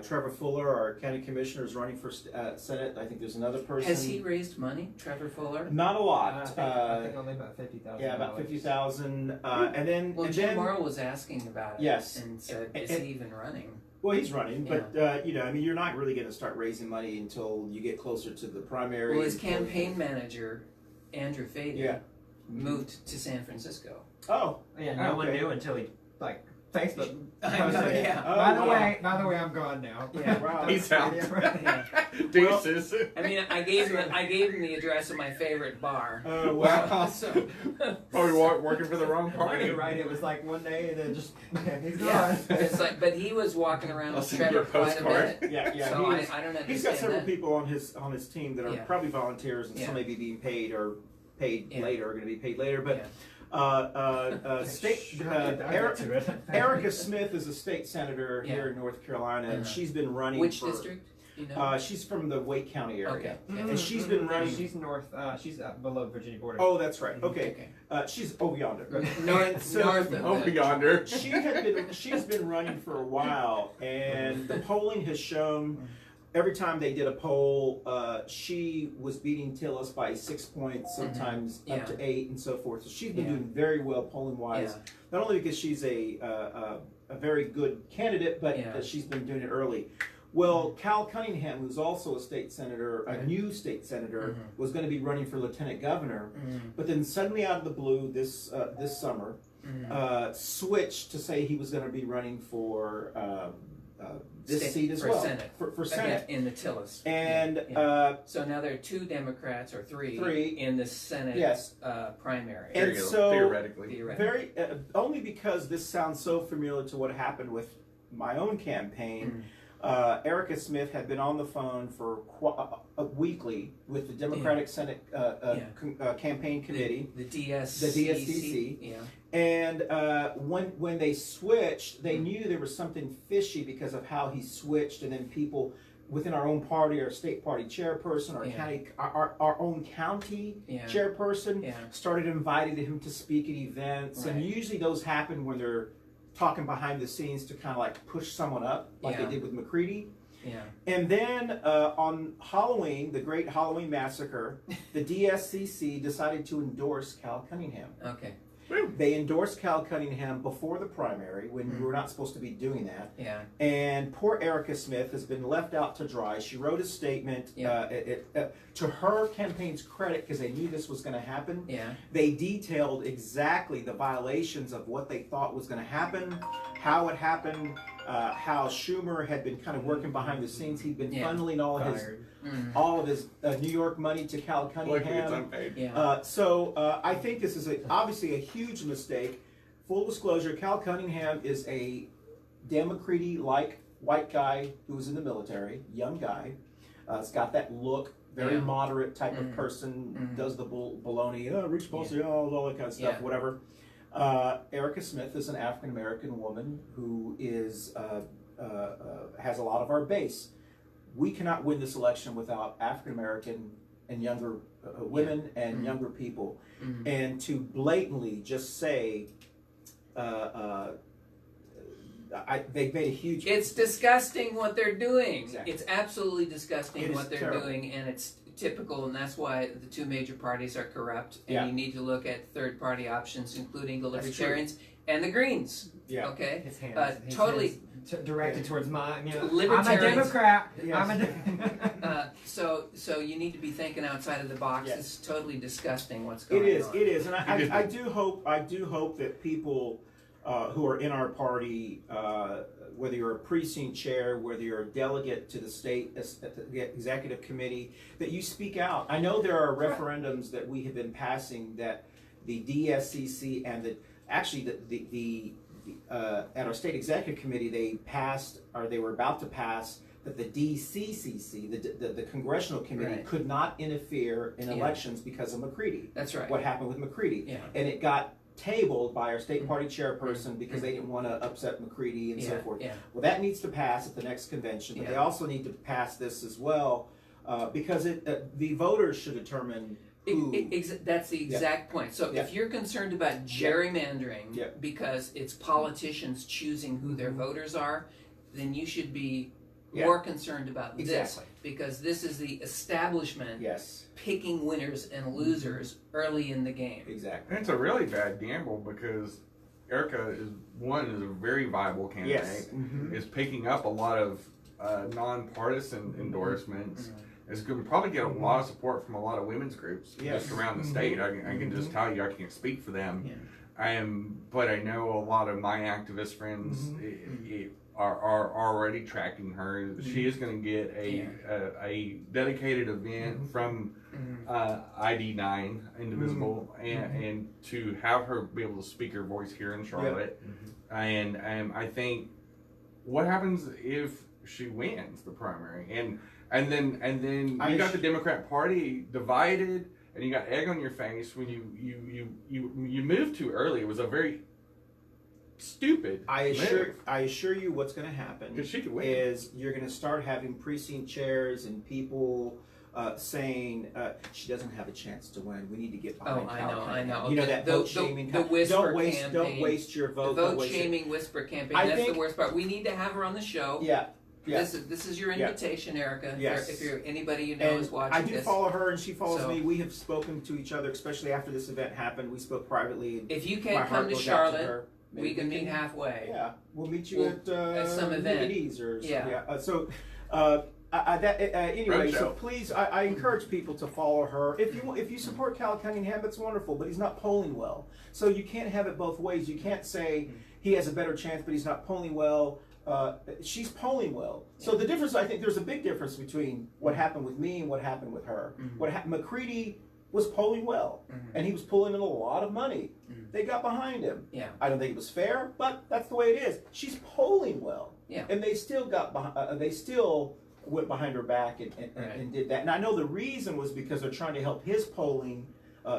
Trevor Fuller, our county commissioner, is running for Senate. I think there's another person. Has he raised money, Trevor Fuller? Not a lot. I think only about 50,000. Yeah, about 50,000. And then, Well, and Jim then, Morrill was asking about it. Yes. And said, And- is he even running? well, he's running, but you know, I mean, you're not really going to start raising money until you get closer to the primary. Well, his campaign manager, Andrew Fadey, Yeah. moved to San Francisco. Oh, Yeah, no one okay. knew until he Facebook. I know, posted it. yeah. Oh, By the wow. way, I'm gone now. Yeah. Wow. He's out. Yeah. Deuces. I mean, I gave him the address of my favorite bar. Oh, wow. So, Probably working for the wrong party. You're right. It was like one day and then just he's yeah, gone. it's like, but he was walking around I'll with send you Trevor a quite a postcard. bit. Yeah, So he is- I don't understand He's got several that. people on his team that are Yeah. probably volunteers and Yeah. some may be being paid or paid Yeah. later, are going to be paid later. But state I'll get to it. Erica Smith is a state senator here Yeah. in North Carolina, and Uh-huh. she's been running. Which for, district? You know? She's from the Wake County area. Okay. And she's been running. She's north. She's below Virginia border. Oh, that's right. Okay. Okay. She's over yonder. North, So- north of Over the- yonder. She's been running for a while, and the polling has shown every time they did a poll, she was beating Tillis by 6 points, sometimes Yeah. up to 8, and so forth. So she's been Yeah. doing very well polling wise. Yeah. Not only because she's a very good candidate, but Yeah. she's been doing it early. Well, Cal Cunningham, who's also a state senator, a Right. new state senator, Mhm. was going to be running for lieutenant governor. Mm, But then suddenly, out of the blue, this summer, switched to say he was going to be running for this State- seat as for well Senate. for Senate. in the Tillis. And Yeah. So now there are 2 Democrats or 3 Three. in the Senate Yes. primary. And so- Theoretically. Theoretically. very only because this sounds so familiar to what happened with my own campaign. Erica Smith had been on the phone for weekly with the Democratic Senate campaign committee. The DSCC. The DSCC. Yeah. And when they switched, they knew there was something fishy because of how he switched, and then people within our own party, our state party chairperson, our Yeah. county, our own county Yeah. chairperson, Yeah. started inviting him to speak at events, and Right. usually those happen when they're talking behind the scenes to kind of like push someone up, like Yeah. they did with McCready. Yeah. And then on Halloween, the Great Halloween Massacre, the DSCC decided to endorse Cal Cunningham. Okay. They endorsed Cal Cunningham before the primary when we were not supposed to be doing that. Yeah. And poor Erica Smith has been left out to dry. She wrote a statement Yeah. to her campaign's credit, because they knew this was going to happen. Yeah. They detailed exactly the violations of what they thought was going to happen, how it happened, how Schumer had been kind of working behind the scenes. He'd been Yeah. funneling all of his New York money to Cal Luckily it's Cunningham. unpaid. Yeah. So I think this is obviously a huge mistake. Full disclosure, Cal Cunningham is a Democracy-like white guy who was in the military, young guy. It's got that look, very Yeah. moderate type of person, does the baloney, rich policy, all that kind of stuff, Yeah. whatever. Erica Smith is an African-American woman who is has a lot of our base. We cannot win this election without African-American and younger women and younger people. And to blatantly just say, they've made a huge... It's disgusting what they're doing. Exactly. It's absolutely disgusting It is what they're terrible. doing, and it's typical, and that's why the two major parties are corrupt. And Yeah. you need to look at third-party options, including the That's Libertarians and the Greens. Yeah. Okay. His hands, his Totally. hands directed towards I'm a Libertarians- Democrat. Yes. I'm a So you need to be thinking outside of the box. Yes. It's totally disgusting what's It going is, on. it is, and I do hope that people who are in our party, whether you're a precinct chair, whether you're a delegate to the state executive committee, that you speak out. I know there are referendums that we have been passing that the DSCC and the at our state executive committee they passed, or they were about to pass, that the DCCC, the congressional committee, Right. could not interfere in Yeah. elections because of McCready. That's right. What happened with McCready. Yeah. And it got tabled by our state party chairperson because they didn't want to upset McCready and so forth. Yeah. Well, that needs to pass at the next convention, but they Yeah. also need to pass this as well because the voters should determine who. That's the exact point. So Yeah. if you're concerned about gerrymandering Yeah. because it's politicians choosing who their voters are, then you should be Yeah. more concerned about Exactly. this, because this is the establishment Yes, picking winners and losers early in the game. exactly. And it's a really bad gamble because Erica is a very viable candidate. Yes. Mhm. Is picking up a lot of nonpartisan endorsements. Is going to probably get a lot of support from a lot of women's groups Yes. just around the state. I can just tell you, I can't speak for them. Yeah. But I know a lot of my activist friends are already tracking her. She is going to get a dedicated event from ID9 Indivisible and to have her be able to speak her voice here in Charlotte. And I think what happens if she wins the primary and then you got the Democrat Party divided and you got egg on your face when you moved too early. It was a very stupid move. I assure you what's going to happen 'Cause she could win. is you're going to start having precinct chairs and people saying she doesn't have a chance to win. We need to get behind I Cal. know. You know that vote shaming. The whisper don't campaign. waste your vote. The don't vote waste shaming whisper campaign. I That's think- the worst part. We need to have her on the show. Yeah. Yeah. This is your Yeah. invitation, Erica. Yes. If you're anybody you know And is watching I do this. follow her, and she follows So- me. We have spoken to each other, especially after this event happened. We spoke privately. And If you my can't heart come to goes out Charlotte, her. Maybe we can meet halfway. Yeah, we'll meet you We'll- at some event. DVDs or Yeah. Anyway, so Roadshow. please, I encourage people to follow her. If you support Cal Cunningham, that's wonderful, but he's not polling well. So you can't have it both ways. You can't say he has a better chance, but he's not polling well. She's polling well. So the difference, I think, there's a big difference between what happened with me and what happened with her. McCready was polling well, and he was pulling in a lot of money. They got behind him. Yeah. I don't think it was fair, but that's the way it is. She's polling well, Yeah. and they still they still went behind her back and Right. did that. And I know the reason was because they're trying to help his polling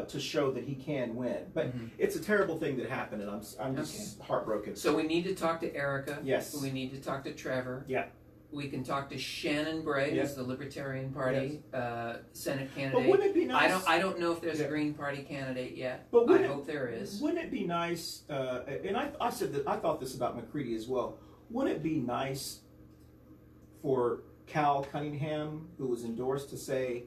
to show that he can win. But it's a terrible thing that happened, and I'm just heartbroken. So we need to talk to Erica. Yes. We need to talk to Trevor. Yeah. We can talk to Shannon Bray, Yeah. who's the Libertarian Party Senate candidate. But wouldn't it be nice? I don't know if there's Yeah. a Green Party candidate yet. But I wouldn't hope there is. Wouldn't it be nice? And I said that I thought this about McCready as well. Wouldn't it be nice for Cal Cunningham, who was endorsed, to say,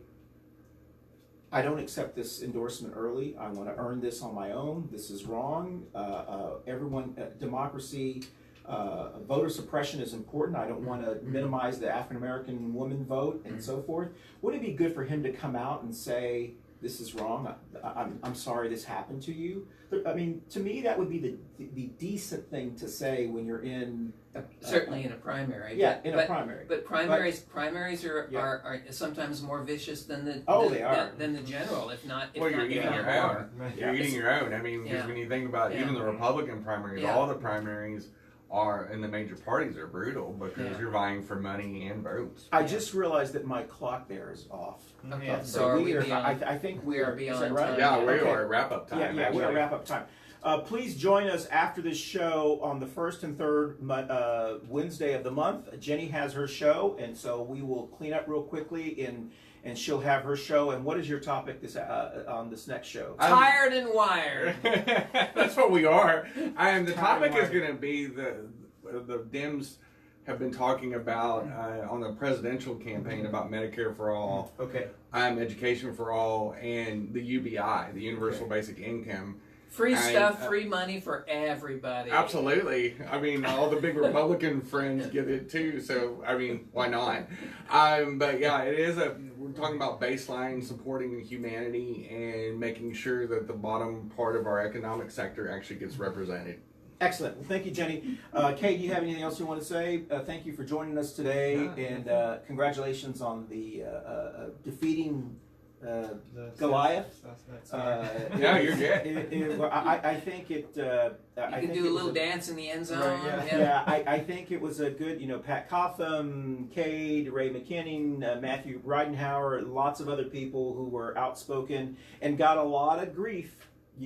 I don't accept this endorsement early. I want to earn this on my own. This is wrong. Democracy, voter suppression is important. I don't want to minimize the African American woman vote and so forth. Wouldn't it be good for him to come out and say, this is wrong. I'm sorry this happened to you. I mean, to me, that would be the decent thing to say when you're in. Certainly in a primary. Yeah, in a primary. But primaries are sometimes more vicious than the they are. than the general, if not. Well, you're eating your own. Yeah. You're eating your own. I mean, because Yeah. when you think about Yeah. even the Republican primaries, Yeah. all the primaries are, and the major parties are brutal because Yeah. you're vying for money and votes. I just realized that my clock there is off. Okay, So so are we are. beyond? I think we are is beyond that right? time. Yeah, we Okay. are at wrap up time. Yeah, we're actually. at wrap up time. Please join us after this show on the first and third Wednesday of the month. Jenny has her show, and so we will clean up real quickly, and she'll have her show. And what is your topic on this next show? Tired and wired. That's what we are. And the Tired topic and is going to be the Dems have been talking about on the presidential campaign about Medicare for all, Okay. education for all, and the UBI, the Universal Basic Income. Free stuff, free money for everybody. Absolutely. I mean, all the big Republican friends get it too. So, I mean, why not? But yeah, we're talking about baseline supporting humanity and making sure that the bottom part of our economic sector actually gets represented. Excellent. Well, thank you, Jenny. Kay, do you have anything else you want to say? Thank you for joining us today, and congratulations on the defeating Goliath. Yeah, you're good. I think it. You can do a little dance in the end zone. Right, Yeah, I think it was a good, Pat Cotham, Cade, Ray McKinnon, Matthew Ridenhour, lots of other people who were outspoken and got a lot of grief.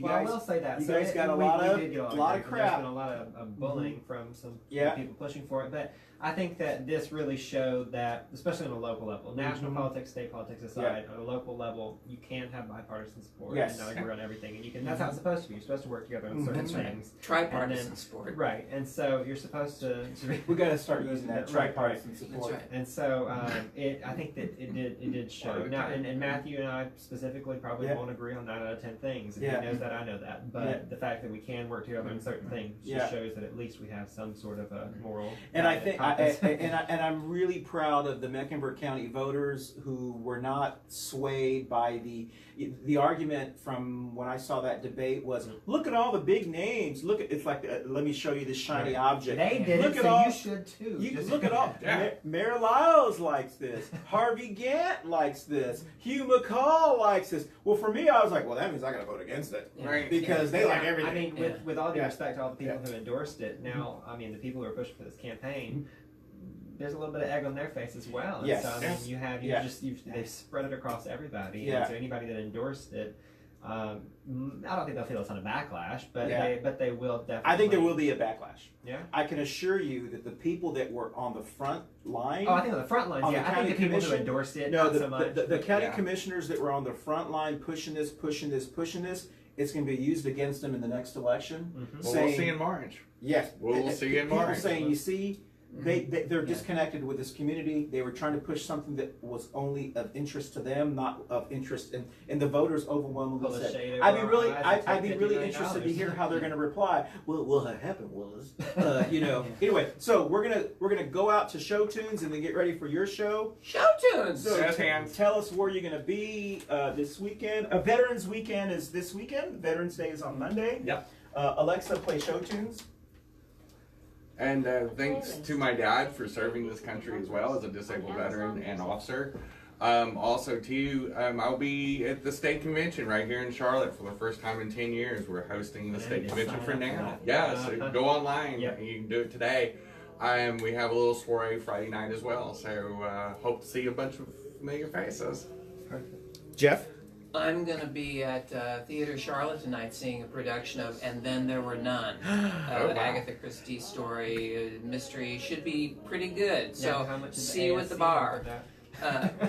I will say that. You guys got a lot of crap. There's been a lot of bullying from some Yeah. people pushing for it, but I think that this really showed that, especially on a local level, national politics, state politics aside, on a local level, you can have bipartisan support and not agree on everything, and you can. That's how it's supposed to be. You're supposed to work together on certain things. Tripartisan support. Right, and so you're supposed to. We got to start using that tripartisan support. That's right. And so I think that it did show. Now, and Matthew and I specifically probably won't agree on 9 out of 10 things. And he knows that, I know that. But the fact that we can work together on certain things just shows that at least we have some sort of a moral. And I think, and I'm really proud of the Mecklenburg County voters who were not swayed by the argument from when I saw that debate was, look at all the big names. Look at, it's like, let me show you this shiny object. They did look it, at so all, you should too. Look at all. Mayor Lyles likes this. Harvey Gantt likes this. Hugh McCall likes this. Well, for me, I was like, well, that means I got to vote against it. Right. Because they like everything. I mean, with all due respect to all the people who endorsed it, now, I mean, the people who are pushing for this campaign, there's a little bit of egg on their face as well. And Yes. so, I mean, they've spread it across everybody. Yeah. And so anybody that endorsed it, I don't think they'll feel a ton of backlash, but they will definitely. I think there will be a backlash. Yeah. I can assure you that the people that were on the front line. Oh, I think on the front lines, on the I think the people who commission, endorsed it, no, not so much. the county commissioners that were on the front line pushing this, it's going to be used against them in the next election. Well, we'll see in March. Yes. We'll see in March. People saying, you see, they're disconnected with this community. They were trying to push something that was only of interest to them, not of interest, and the voters overwhelmingly said. I'd be really interested to hear how they're going to reply. Well, what happened was, Anyway, so we're gonna go out to show tunes and then get ready for your show. Show tunes. So tell us where you're going to be this weekend. Veterans Weekend is this weekend. Veterans Day is on Monday. Yep. Alexa, play show tunes. And thanks to my dad for serving this country as well as a disabled veteran and officer. Also, too, I'll be at the state convention right here in Charlotte for the first time in 10 years. We're hosting the state convention for now. Yeah, so go online. You can do it today. We have a little soiree Friday night as well. So hope to see a bunch of familiar faces. Perfect. Jeff? I'm going to be at Theater Charlotte tonight seeing a production of And Then There Were None. Agatha Christie story, mystery. Should be pretty good. So see you at the bar.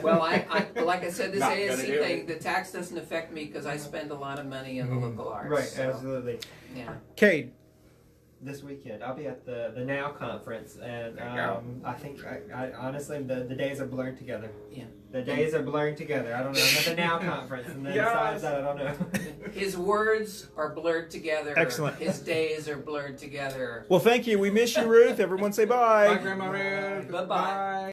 Well, I like I said, this ASC thing, the tax doesn't affect me because I spend a lot of money in the local arts. Right, so, absolutely. Yeah. Cade. This weekend, I'll be at the Now conference, and I think, I honestly, the days are blurred together. Yeah. The days are blurring together. I don't know. I'm at the Now conference, and then besides that, I don't know. His words are blurred together. Excellent. His days are blurred together. Well, thank you. We miss you, Ruth. Everyone say bye. Bye, Grandma Ruth. Bye-bye.